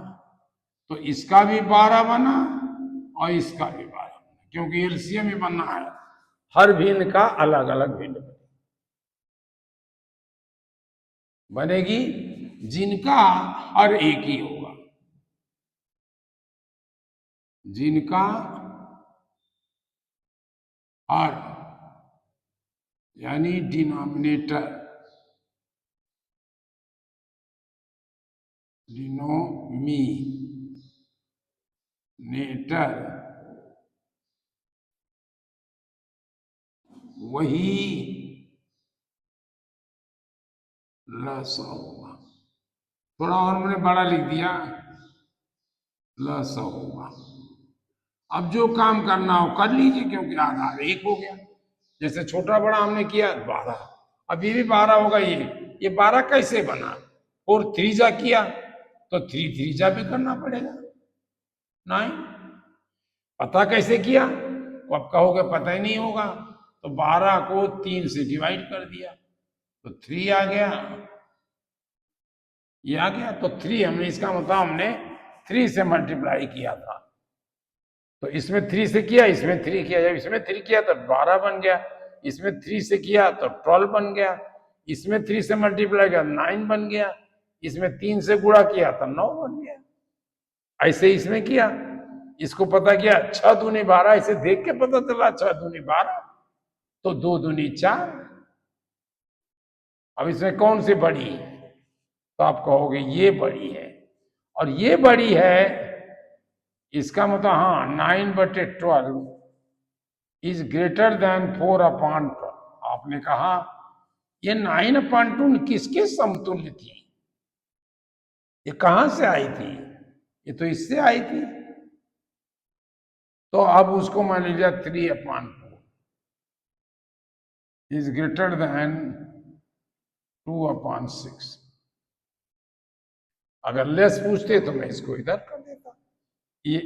तो इसका भी 12 बना और इसका भी 12 बना, क्योंकि एलसीएम ही बनना है, हर भिन्न का अलग अलग भिन्न बनेगी, जिनका हर एक ही होगा, जिनका हर यानी डिनोमिनेटर, डिनोमिनेटर वही लस होगा। थोड़ा और मैंने बड़ा लिख दिया, लस होगा। अब जो काम करना हो कर लीजिए, क्योंकि आधार एक हो गया, जैसे छोटा बड़ा हमने किया 12, अब ये भी 12 होगा, ये 12 कैसे बना, और 3 जा किया तो 3 3 जा भी करना पड़ेगा, नहीं पता कैसे किया, तो अब कहोगे पता ही नहीं होगा, तो 12 को 3 से डिवाइड कर दिया तो 3 आ गया, ये आ गया, तो 3 हमने, इसका मतलब हमने 3 से मल्टीप्लाई किया था, तो इसमें 3 से किया, इसमें 3 किया, जब इसमें 3 किया तो 12 बन गया, इसमें 3 से किया तो 12 बन गया, इसमें 3 से मल्टीप्लाई किया 9 बन गया, इसमें 3 से गुणा किया तो 9 बन गया। ऐसे इसमें किया, इसको पता किया 6 दूनी 12, इसे देख के पता चला 6 दूनी 12, तो 2 दूनी 4। अब इसमें कौन सी बड़ी, तो आप कहोगे ये बड़ी है, और ये बड़ी है, इसका मतलब हाँ 9/12 इज ग्रेटर देन 4/12। आपने कहा ये 9/2 किसके समतुल्य थी, ये कहां से आई थी, ये तो इससे आई थी, तो अब उसको मान लीजिए 3/4 इज ग्रेटर देन 2/6। अगर लेस पूछते तो मैं इसको इधर कर देता, ये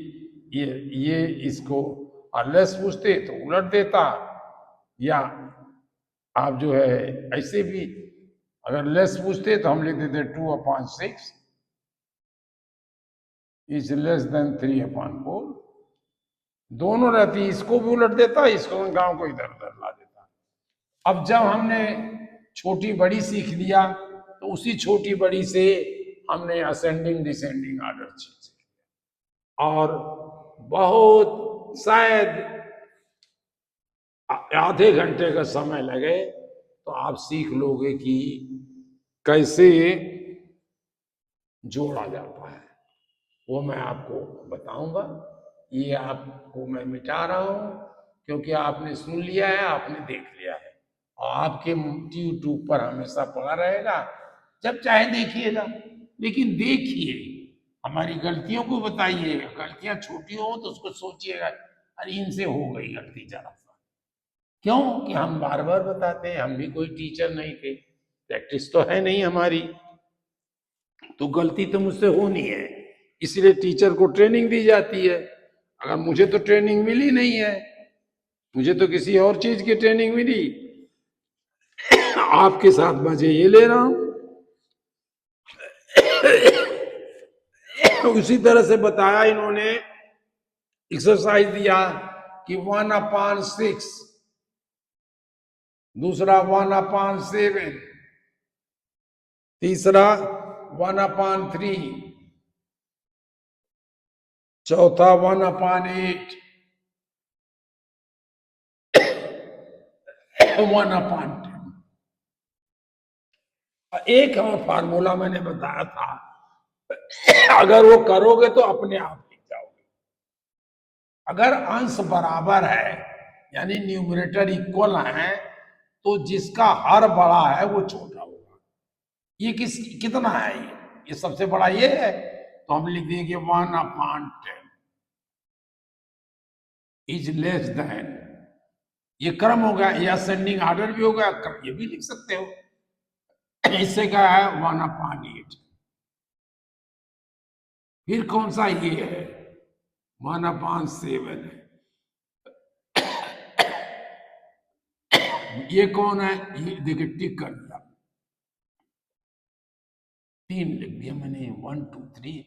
ये ये इसको, और लेस पूछते तो उलट देता, या आप जो है ऐसे भी, अगर लेस पूछते तो हम लिख देते 2/6 इज लेस देन 3/4, दोनों रहती, इसको भी उलट देता, इसको गांव को इधर उधर ला देता। अब जब हमने छोटी बड़ी सीख लिया, तो उसी छोटी बड़ी से हमने असेंडिंग डिसेंडिंग ऑर्डर सीख लिया, और बहुत शायद आधे घंटे का समय लगे तो आप सीख लोगे कि कैसे जोड़ा जाता है, वो मैं आपको बताऊंगा। ये आपको मैं मिटा रहा हूं, क्योंकि आपने सुन लिया है, आपने देख लिया है, और आपके यूट्यूब पर हमेशा पड़ा रहेगा, जब चाहे देखिएगा, लेकिन देखिए, हमारी गलतियों को बताइए, गलतियां छोटी हो तो उसको सोचिएगा, अरे इनसे हो गई गलती जरा सा, क्यों कि हम बार बार बताते हैं, हम भी कोई टीचर नहीं थे, प्रैक्टिस तो है नहीं हमारी, तो गलती तो मुझसे होनी है, इसलिए टीचर को ट्रेनिंग दी जाती है। अगर मुझे तो ट्रेनिंग मिली नहीं है, मुझे तो किसी और चीज की ट्रेनिंग मिली, आपके साथ मजे ये ले रहा हूं। उसी तरह से बताया इन्होंने, एक्सरसाइज दिया कि 1/6 दूसरा 1/7, तीसरा 1/3, चौथा 1/8, 1/10। एक और फार्मूला मैंने बताया था, अगर वो करोगे तो अपने आप लिख जाओगे। अगर अंश बराबर है यानी न्यूमरेटर इक्वल है तो जिसका हर बड़ा है वो छोटा होगा। ये कितना है, ये सबसे बड़ा ये है, तो हम लिख देंगे 1/10 इज लेस देन। ये क्रम हो गया, या असेंडिंग ऑर्डर भी होगा, ये भी लिख सकते हो। इससे क्या है 1/8। फिर कौन सा ये है 1/7 है। ये कौन है, ये देखिए टिक कर दिया, 3 लिख दिया मैंने, 1 2 3।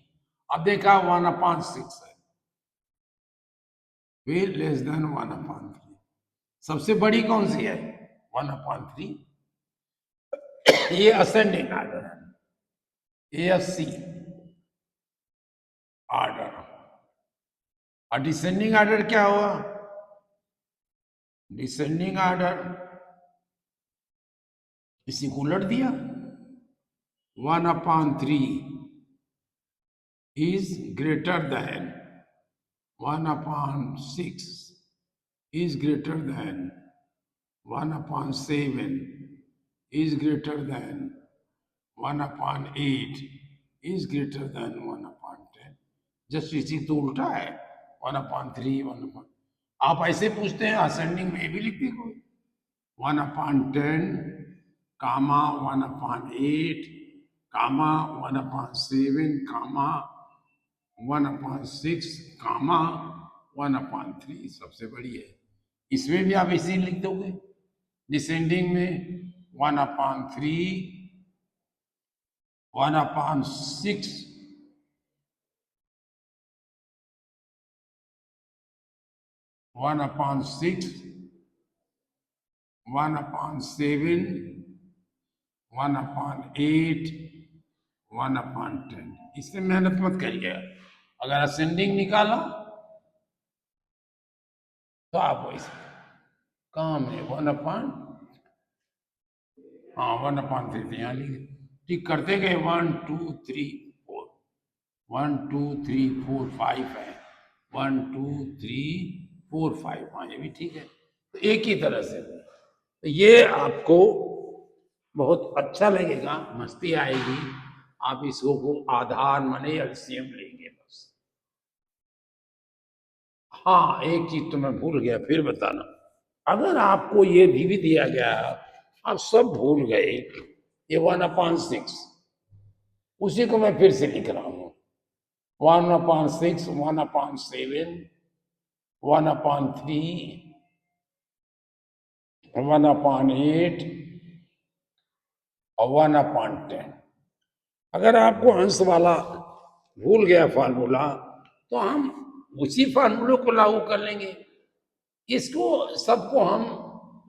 अब देखा 1/6 है, फिर लेस देन 1/3। सबसे बड़ी कौन सी है 1/3। ये असेंडिंग ऑर्डर है, ASC ऑर्डर। और डिसेंडिंग ऑर्डर क्या हुआ, डिसेंडिंग ऑर्डर इसी को उलट दिया, 1/3 is greater than 1/6 is greater than 1/7 is greater than 1/8 is greater than 1/10। Just इसी तो उल्टा है 1/3 1। आप ऐसे पूछते हैं असेंडिंग में भी लिखते कोई 1/10 कामा 1/8 कामा 1/7 कामा 1/6 कामा 1/3 सबसे बड़ी है। इसमें भी आप इसी लिख दोगे, डिसेंडिंग में 1/3 1/6 1/6 1/7 1/8 1/10। इससे मेहनत मत करिए, अगर असेंडिंग निकाला तो आप वैसे काम है 1/, हाँ 1/3 यहाँ लिखे, ठीक करते गए 1 2 3 4 1 2 3 4 5 है, 1 2 3 4 5, हाँ ये भी ठीक है। तो एक ही तरह से तो ये आपको बहुत अच्छा लगेगा, मस्ती आएगी। आप इसको को आधार माने एलसीएम लेंगे बस। हाँ एक चीज तो मैं भूल गया, फिर बताना। अगर आपको ये भी दिया गया, आप सब भूल गए, ये 1/6 उसी को मैं फिर से लिख रहा हूं, 1/6 1/7 1/3 1/8 और 1/10। अगर आपको अंश वाला भूल गया फार्मूला तो हम उसी फार्मूले को लागू कर लेंगे, इसको सबको हम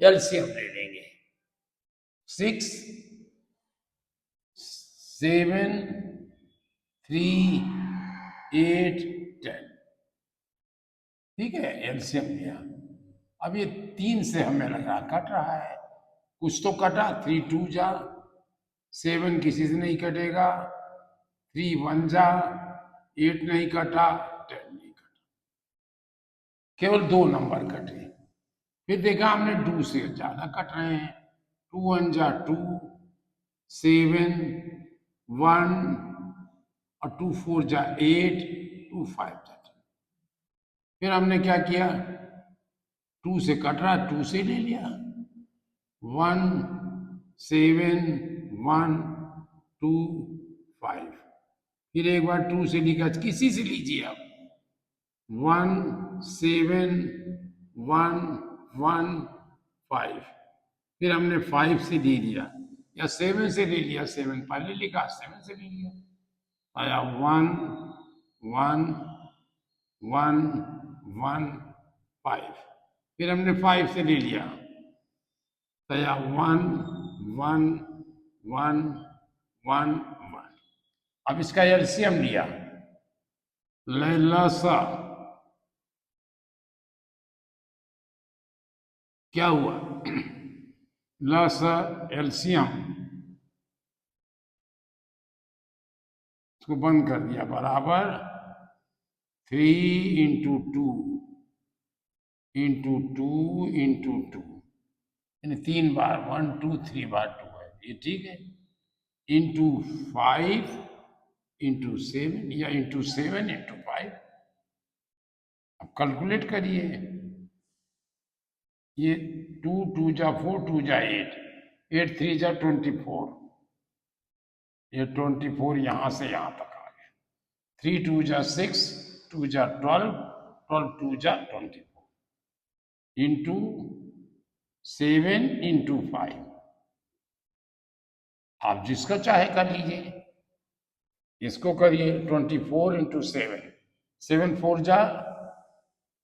एलसीएम ले लेंगे, 6 7 3 8 10। ठीक है, एलसीएम लिया। अब ये 3 से हमें लगा कट रहा है, कुछ तो कटा, 3 2 जा, 7 किसी से नहीं कटेगा, 3 1 जा, 8 नहीं कटा, 10 नहीं कटा, केवल 2 नंबर कटे। फिर देखा हमने 2 से ज्यादा कट रहे हैं, 2 1 जा 2, 7 1 और 2 4 जा 8, 2 5 जा 10। फिर हमने क्या किया, 2 से कट रहा, 2 से ले लिया, 1 7 1 2 5। फिर एक बार 2 से लिखा, किसी से लीजिए आप, 1 7 1 1 5। फिर हमने 5 से ले लिया या 7 से ले लिया, 7 पहले लिखा 7 से ले लिया, आया 1 1 1 1 5। फिर हमने 5 से ले लिया, तो या 1 1 1 1 1। अब इसका एलसीएम लिया, लसा क्या हुआ, लसा एलसीएम, इसको बंद कर दिया, बराबर 3 इंटू 2 इंटू 2 इंटू 2, यानी 3 बार, 1 2 3 बार 2 है, ये ठीक है। इंटू 5 इंटू 7 या इंटू 7 इंटू 5। अब कैलकुलेट करिए, ये 2 2 जा 4 2 जा 8, 8 3 जा 24, ये 24 यहां से यहां तक आ गया। 3 2 जा 6, 2 जा 12, 12 2 जा 24 इंटू 7 इंटू 5। आप जिसका चाहे कर लीजिए, इसको करिए 24 इंटू 7, 7 4 जा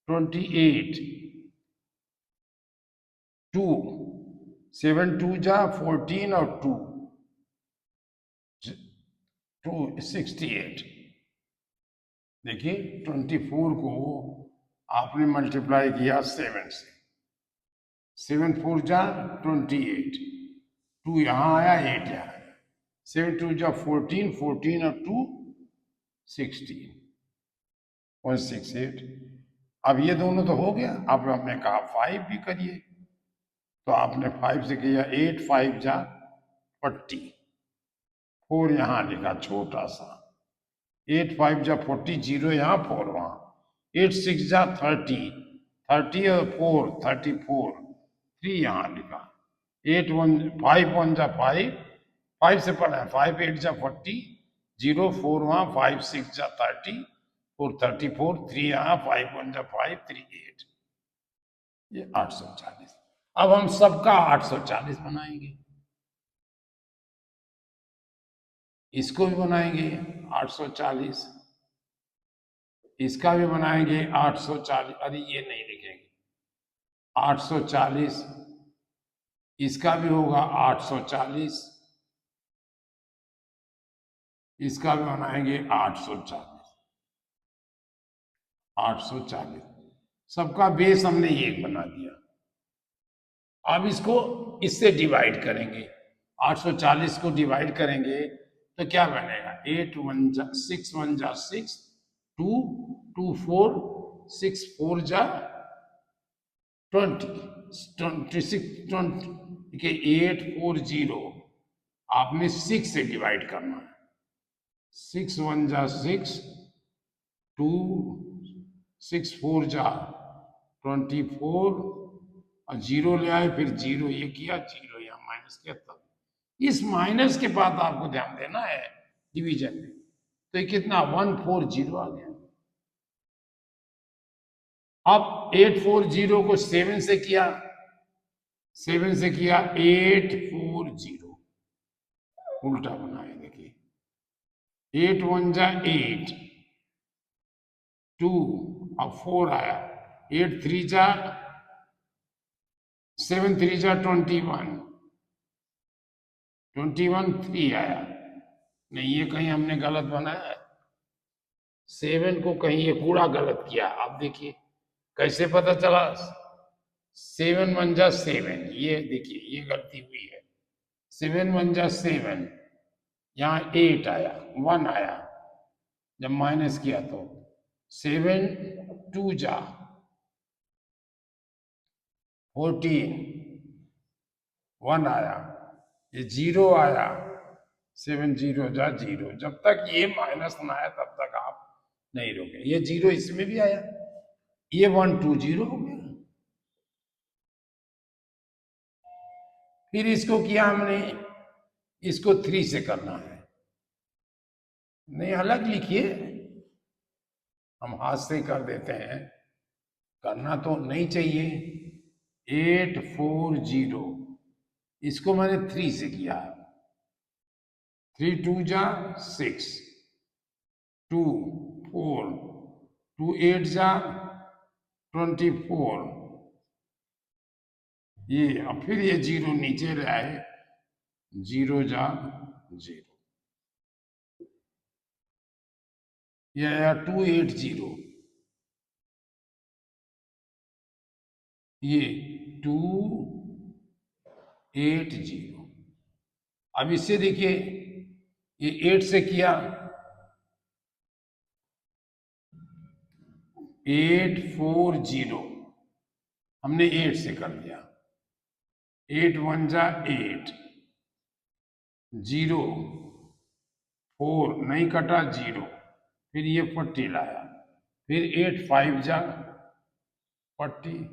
28, 2 7 2 जा 14 और 2 268। देखिए 24 को आपने मल्टीप्लाई किया 7 से, 7 4 जा 28, 2 यहाँ आया 8 यहाँ आया, 7 2 जा 14, 14 और 2 16 168। अब ये दोनों तो हो गया। अब हमने कहा 5 भी करिए, तो आपने 5 से किया 8 5 जा 40, 4 यहाँ लिखा छोटा सा, 8 5 जा 40, 0 यहाँ 4 वहाँ, 8 6 जा 30, 30 और 4 34, 3 यहाँ लिखा, 8 1 5 1 जा 5, 5 से पढ़ा है, 5 8 जा 40, 0 4 वहाँ, 5 6 जा 30, 4 34, 3 यहाँ, 5 1 जा 5 3 8, ये 840। अब हम सबका 840 बनाएंगे, इसको भी बनाएंगे 840, इसका भी बनाएंगे 840, अरे ये नहीं लिखेंगे 840, इसका भी होगा 840, इसका भी बनाएंगे 840, 840, सबका बेस हमने एक बना दिया। अब इसको इससे डिवाइड करेंगे, 840 को डिवाइड करेंगे तो क्या बनेगा, 8 1 जा 6 1 जा 6, 2 2 4 6 4 जा 20 26 20 के 840, आपने 6 से डिवाइड करना है, 6 1 जा 6, 2 6 4 जा 24 और 0 ले आए, फिर 0 ये किया, 0 यहाँ माइनस किया, तब इस माइनस के बाद आपको ध्यान देना है डिवीजन में, तो ये कितना 140 आ गया। अब 840 को 7 से किया, 7 से किया 840, उल्टा बनाए, देखिए 8 1 जा 8, 2 अब 4 आया, 8 3 जा 7 3 जा 21, 21 3 आया, नहीं ये कहीं हमने गलत बनाया है, 7 को कहीं ये पूरा गलत किया। आप देखिए कैसे पता चला, 7 1 जा 7, ये देखिए ये गलती हुई है, 7 1 जा 7, यहाँ 8 आया 1 आया, जब माइनस किया तो 7 2 जा 14, 1 आया, ये 0 आया, 7 0 जा 0, जब तक ये माइनस ना आया तब तक आप नहीं रोके। ये 0 इसमें भी आया, ये 1 2 0 हो गया। फिर इसको किया हमने, इसको 3 से करना है, नहीं अलग लिखिए, हम हाथ से ही कर देते हैं, करना तो नहीं चाहिए। 840, इसको मैंने 3 से किया, 3 2 जा 6, 2 4, 2 8 जा 24, ये अब फिर ये जीरो नीचे ले आए, जीरो जा जीरो, ये आया 280, ये 280। अब इससे देखिए, ये 8 से किया, 840, हमने 8 से कर दिया, 8 1 जा 8, जीरो, 4 नहीं कटा, जीरो, फिर ये 40 लाया, फिर 8 5 जा 40,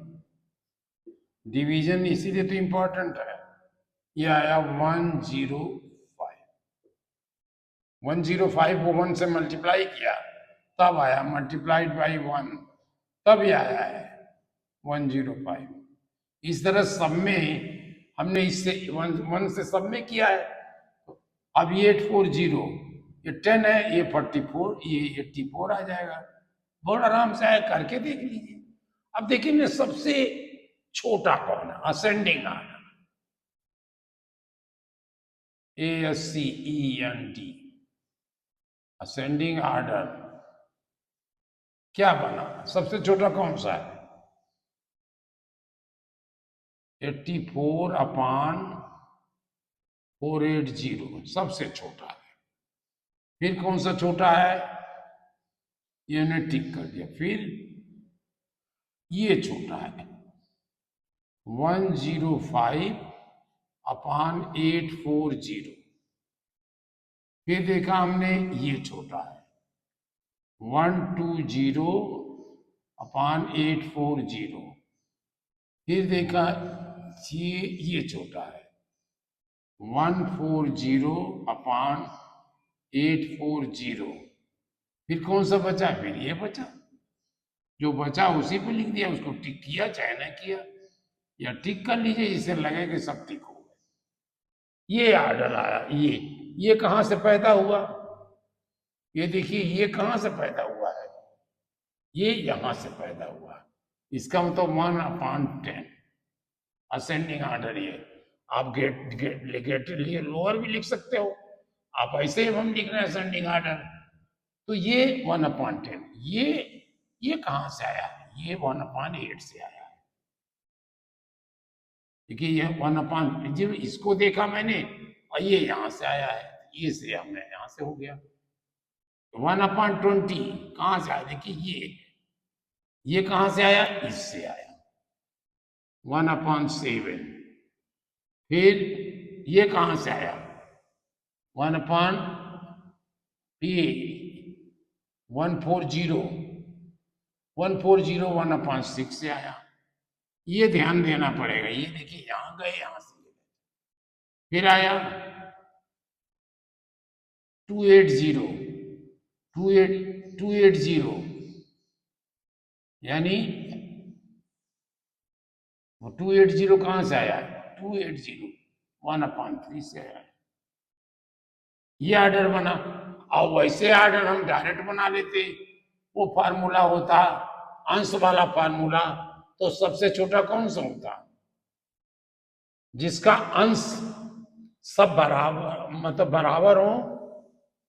डिवीजन इसीलिए तो इंपॉर्टेंट है। ये आया 105, 105 को 1 से मल्टीप्लाई किया तब आया, मल्टीप्लाइड बाई 1 तब ये आया है 105। इस तरह सब में हमने इससे 1 से सब में किया है। अब ये 840, ये 10 है, ये 44, ये 84 आ जाएगा। बहुत आराम से आया, करके देख लीजिए। अब देखिए ना, सबसे छोटा कौन है, ascending order, ASCEND, ascending order क्या बना, सबसे छोटा कौन सा है, 84 अपान 480, सबसे छोटा है। फिर कौन सा छोटा है, ये हमने टिक कर दिया। फिर ये छोटा है 105 अपान 840। फिर देखा हमने ये छोटा है 120 अपान 840। फिर देखा ये छोटा है 140 अपान 840। फिर कौन सा बचा, फिर ये बचा, जो बचा उसी पे लिख दिया, उसको टिक किया चाहे ना किया, या टिक कर लीजिए, जिससे लगे कि सब टिक हो गए। ये आर्डर आया, ये कहां से पैदा हुआ, ये देखिए ये कहां से पैदा हुआ है, ये यहां से पैदा हुआ। इसका मतलब 1/10 असेंडिंग आर्डर। ये आप गेट लिए लोअर भी लिख सकते हो, आप ऐसे ही हम लिख रहे हैं असेंडिंग आर्डर। तो ये 1/10, ये कहां से आया, ये 1/8 से आया है। देखिए ये 1/, जब इसको देखा मैंने और ये यहां से आया है, ये से हमने यहां से हो गया 1/20 कहां से आया, देखिए ये कहां से आया, इससे आया 1/7। फिर ये कहां से आया 1/140, 1/6 से आया। ये ध्यान देना पड़ेगा, ये देखिए यहां गए, यहां से फिर आया 280, 280, यानी 280 कहां से आया, 280 1/3 से आया। ये आर्डर बना। और वैसे आर्डर हम डायरेक्ट बना लेते, वो फार्मूला होता अंश वाला फार्मूला, तो सबसे छोटा कौन सा होता, जिसका अंश सब बराबर, मतलब बराबर हो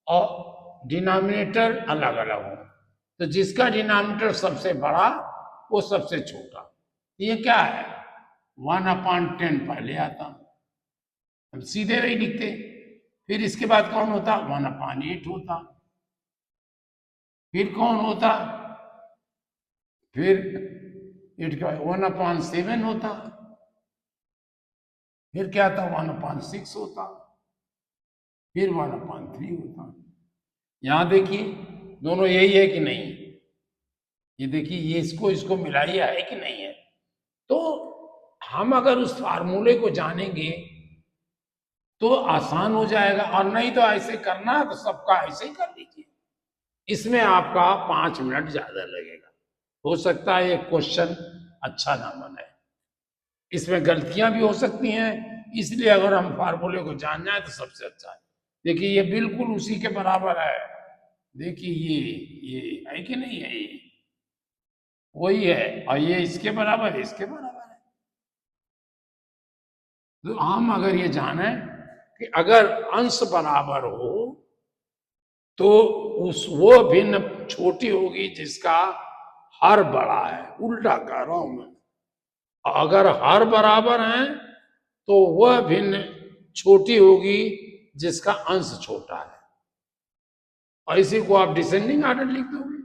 और डिनोमिनेटर अलग अलग हो। तो जिसका डिनोमिनेटर सबसे बड़ा वो सबसे छोटा। ये क्या है 1/10 पहले आता, हम सीधे वही लिखते। फिर इसके बाद कौन होता 1/8 होता। फिर कौन होता, फिर 1/7 होता। फिर क्या था 1/6 होता। फिर 1/3 होता। यहां देखिए दोनों यही है कि नहीं, ये देखिए ये इसको मिलाइए है कि नहीं है। तो हम अगर उस फार्मूले को जानेंगे तो आसान हो जाएगा, और नहीं तो ऐसे करना है तो सबका ऐसे ही कर लीजिए, इसमें आपका 5 मिनट ज्यादा लगेगा। हो सकता है ये क्वेश्चन अच्छा ना बने, इसमें गलतियां भी हो सकती हैं, इसलिए अगर हम फार्मूले को जान जाए तो सबसे अच्छा है। देखिए ये बिल्कुल उसी के बराबर है, देखिए ये है कि नहीं है, ये वही है, और ये इसके बराबर है, इसके बराबर है। तो हम अगर ये जाने कि अगर अंश बराबर हो तो उस वो भिन्न छोटी होगी जिसका हर बड़ा है। उल्टा कह रहा हूं मैं, अगर हर बराबर है तो वह भिन्न छोटी होगी जिसका अंश छोटा है। और इसी को आप डिसेंडिंग ऑर्डर लिख दोगे,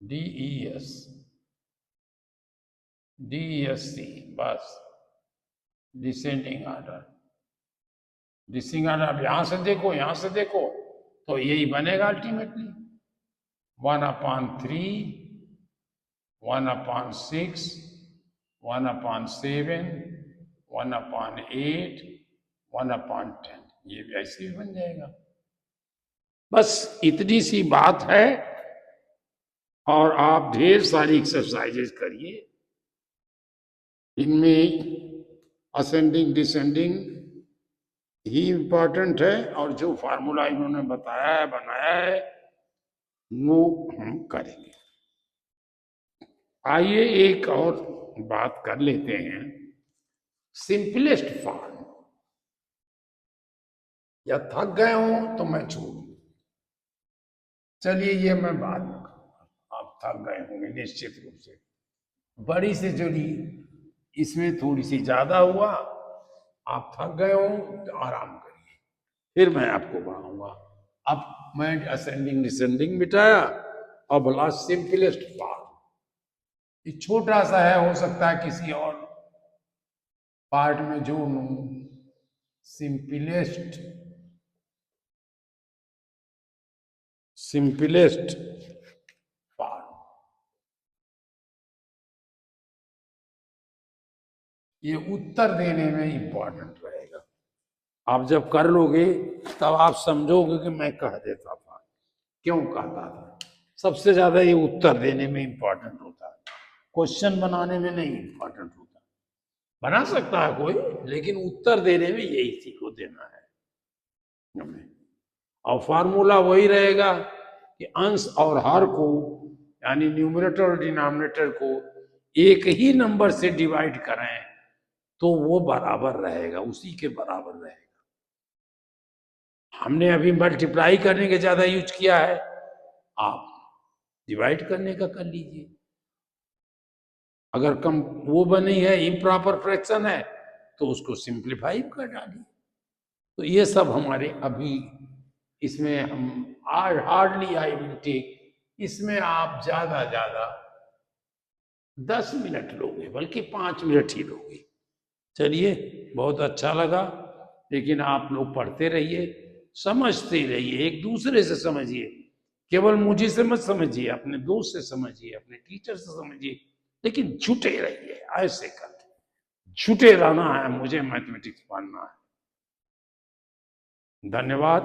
DES DESC, बस डिसेंडिंग ऑर्डर। डिसेंडिंग ऑर्डर अब यहां से देखो, यहां से देखो तो यही बनेगा अल्टीमेटली 1/3, 1/6, 1/7, 1/8, 1/10, ये भी ऐसे ही बन जाएगा। बस इतनी सी बात है और आप ढेर सारी एक्सरसाइजेज करिए। इनमें असेंडिंग डिसेंडिंग ही इंपॉर्टेंट है और जो फार्मूला इन्होंने बताया है, बनाया है, वो हम करेंगे। आइए एक और बात कर लेते हैं, सिंपलेस्ट फॉर्म। या थक गए हो तो मैं छोड़ दूं, चलिए ये मैं बाद में करूंगा, आप थक गए होंगे निश्चित रूप से। बड़ी से जुड़ी इसमें थोड़ी सी ज्यादा हुआ, आप थक गए हो तो आराम करिए, फिर मैं आपको बढ़ाऊंगा। अब मैं असेंडिंग डिसेंडिंग मिटाया और बोला सिंपलेस्ट फॉर्म। ये छोटा सा है, हो सकता है किसी और पार्ट में जोड़ लूं। सिंपलेस्ट फॉर्म, ये उत्तर देने में इंपॉर्टेंट रहेगा। आप जब कर लोगे तब आप समझोगे कि मैं कह देता था, क्यों कहता था। सबसे ज्यादा ये उत्तर देने में इंपॉर्टेंट होता है, क्वेश्चन बनाने में नहीं इंपॉर्टेंट होता। बना सकता है कोई, लेकिन उत्तर देने में यही सीखो देना है हमें। और फार्मूला वही रहेगा कि अंश और हर को, यानी न्यूमरेटर और डिनोमिनेटर को एक ही नंबर से डिवाइड करें तो वो बराबर रहेगा, उसी के बराबर रहेगा। हमने अभी मल्टीप्लाई करने के ज्यादा यूज किया है, आप डिवाइड करने का कर लीजिए। अगर कम वो बनी है, इम्प्रॉपर फ्रैक्शन है, तो उसको सिंप्लीफाई कर डालिए। तो ये सब हमारे अभी इसमें हम हार्डली आई विल टेक, इसमें आप ज्यादा 10 मिनट लोगे, बल्कि 5 मिनट ही लोगे। चलिए, बहुत अच्छा लगा, लेकिन आप लोग पढ़ते रहिए, समझते रहिए, एक दूसरे से समझिए। केवल मुझे से मत समझिए, अपने दोस्त से समझिए, अपने टीचर से समझिए, लेकिन जुटे रहिए। ऐसे कर जुटे रहना है, मुझे मैथमेटिक्स पढ़ना है। धन्यवाद।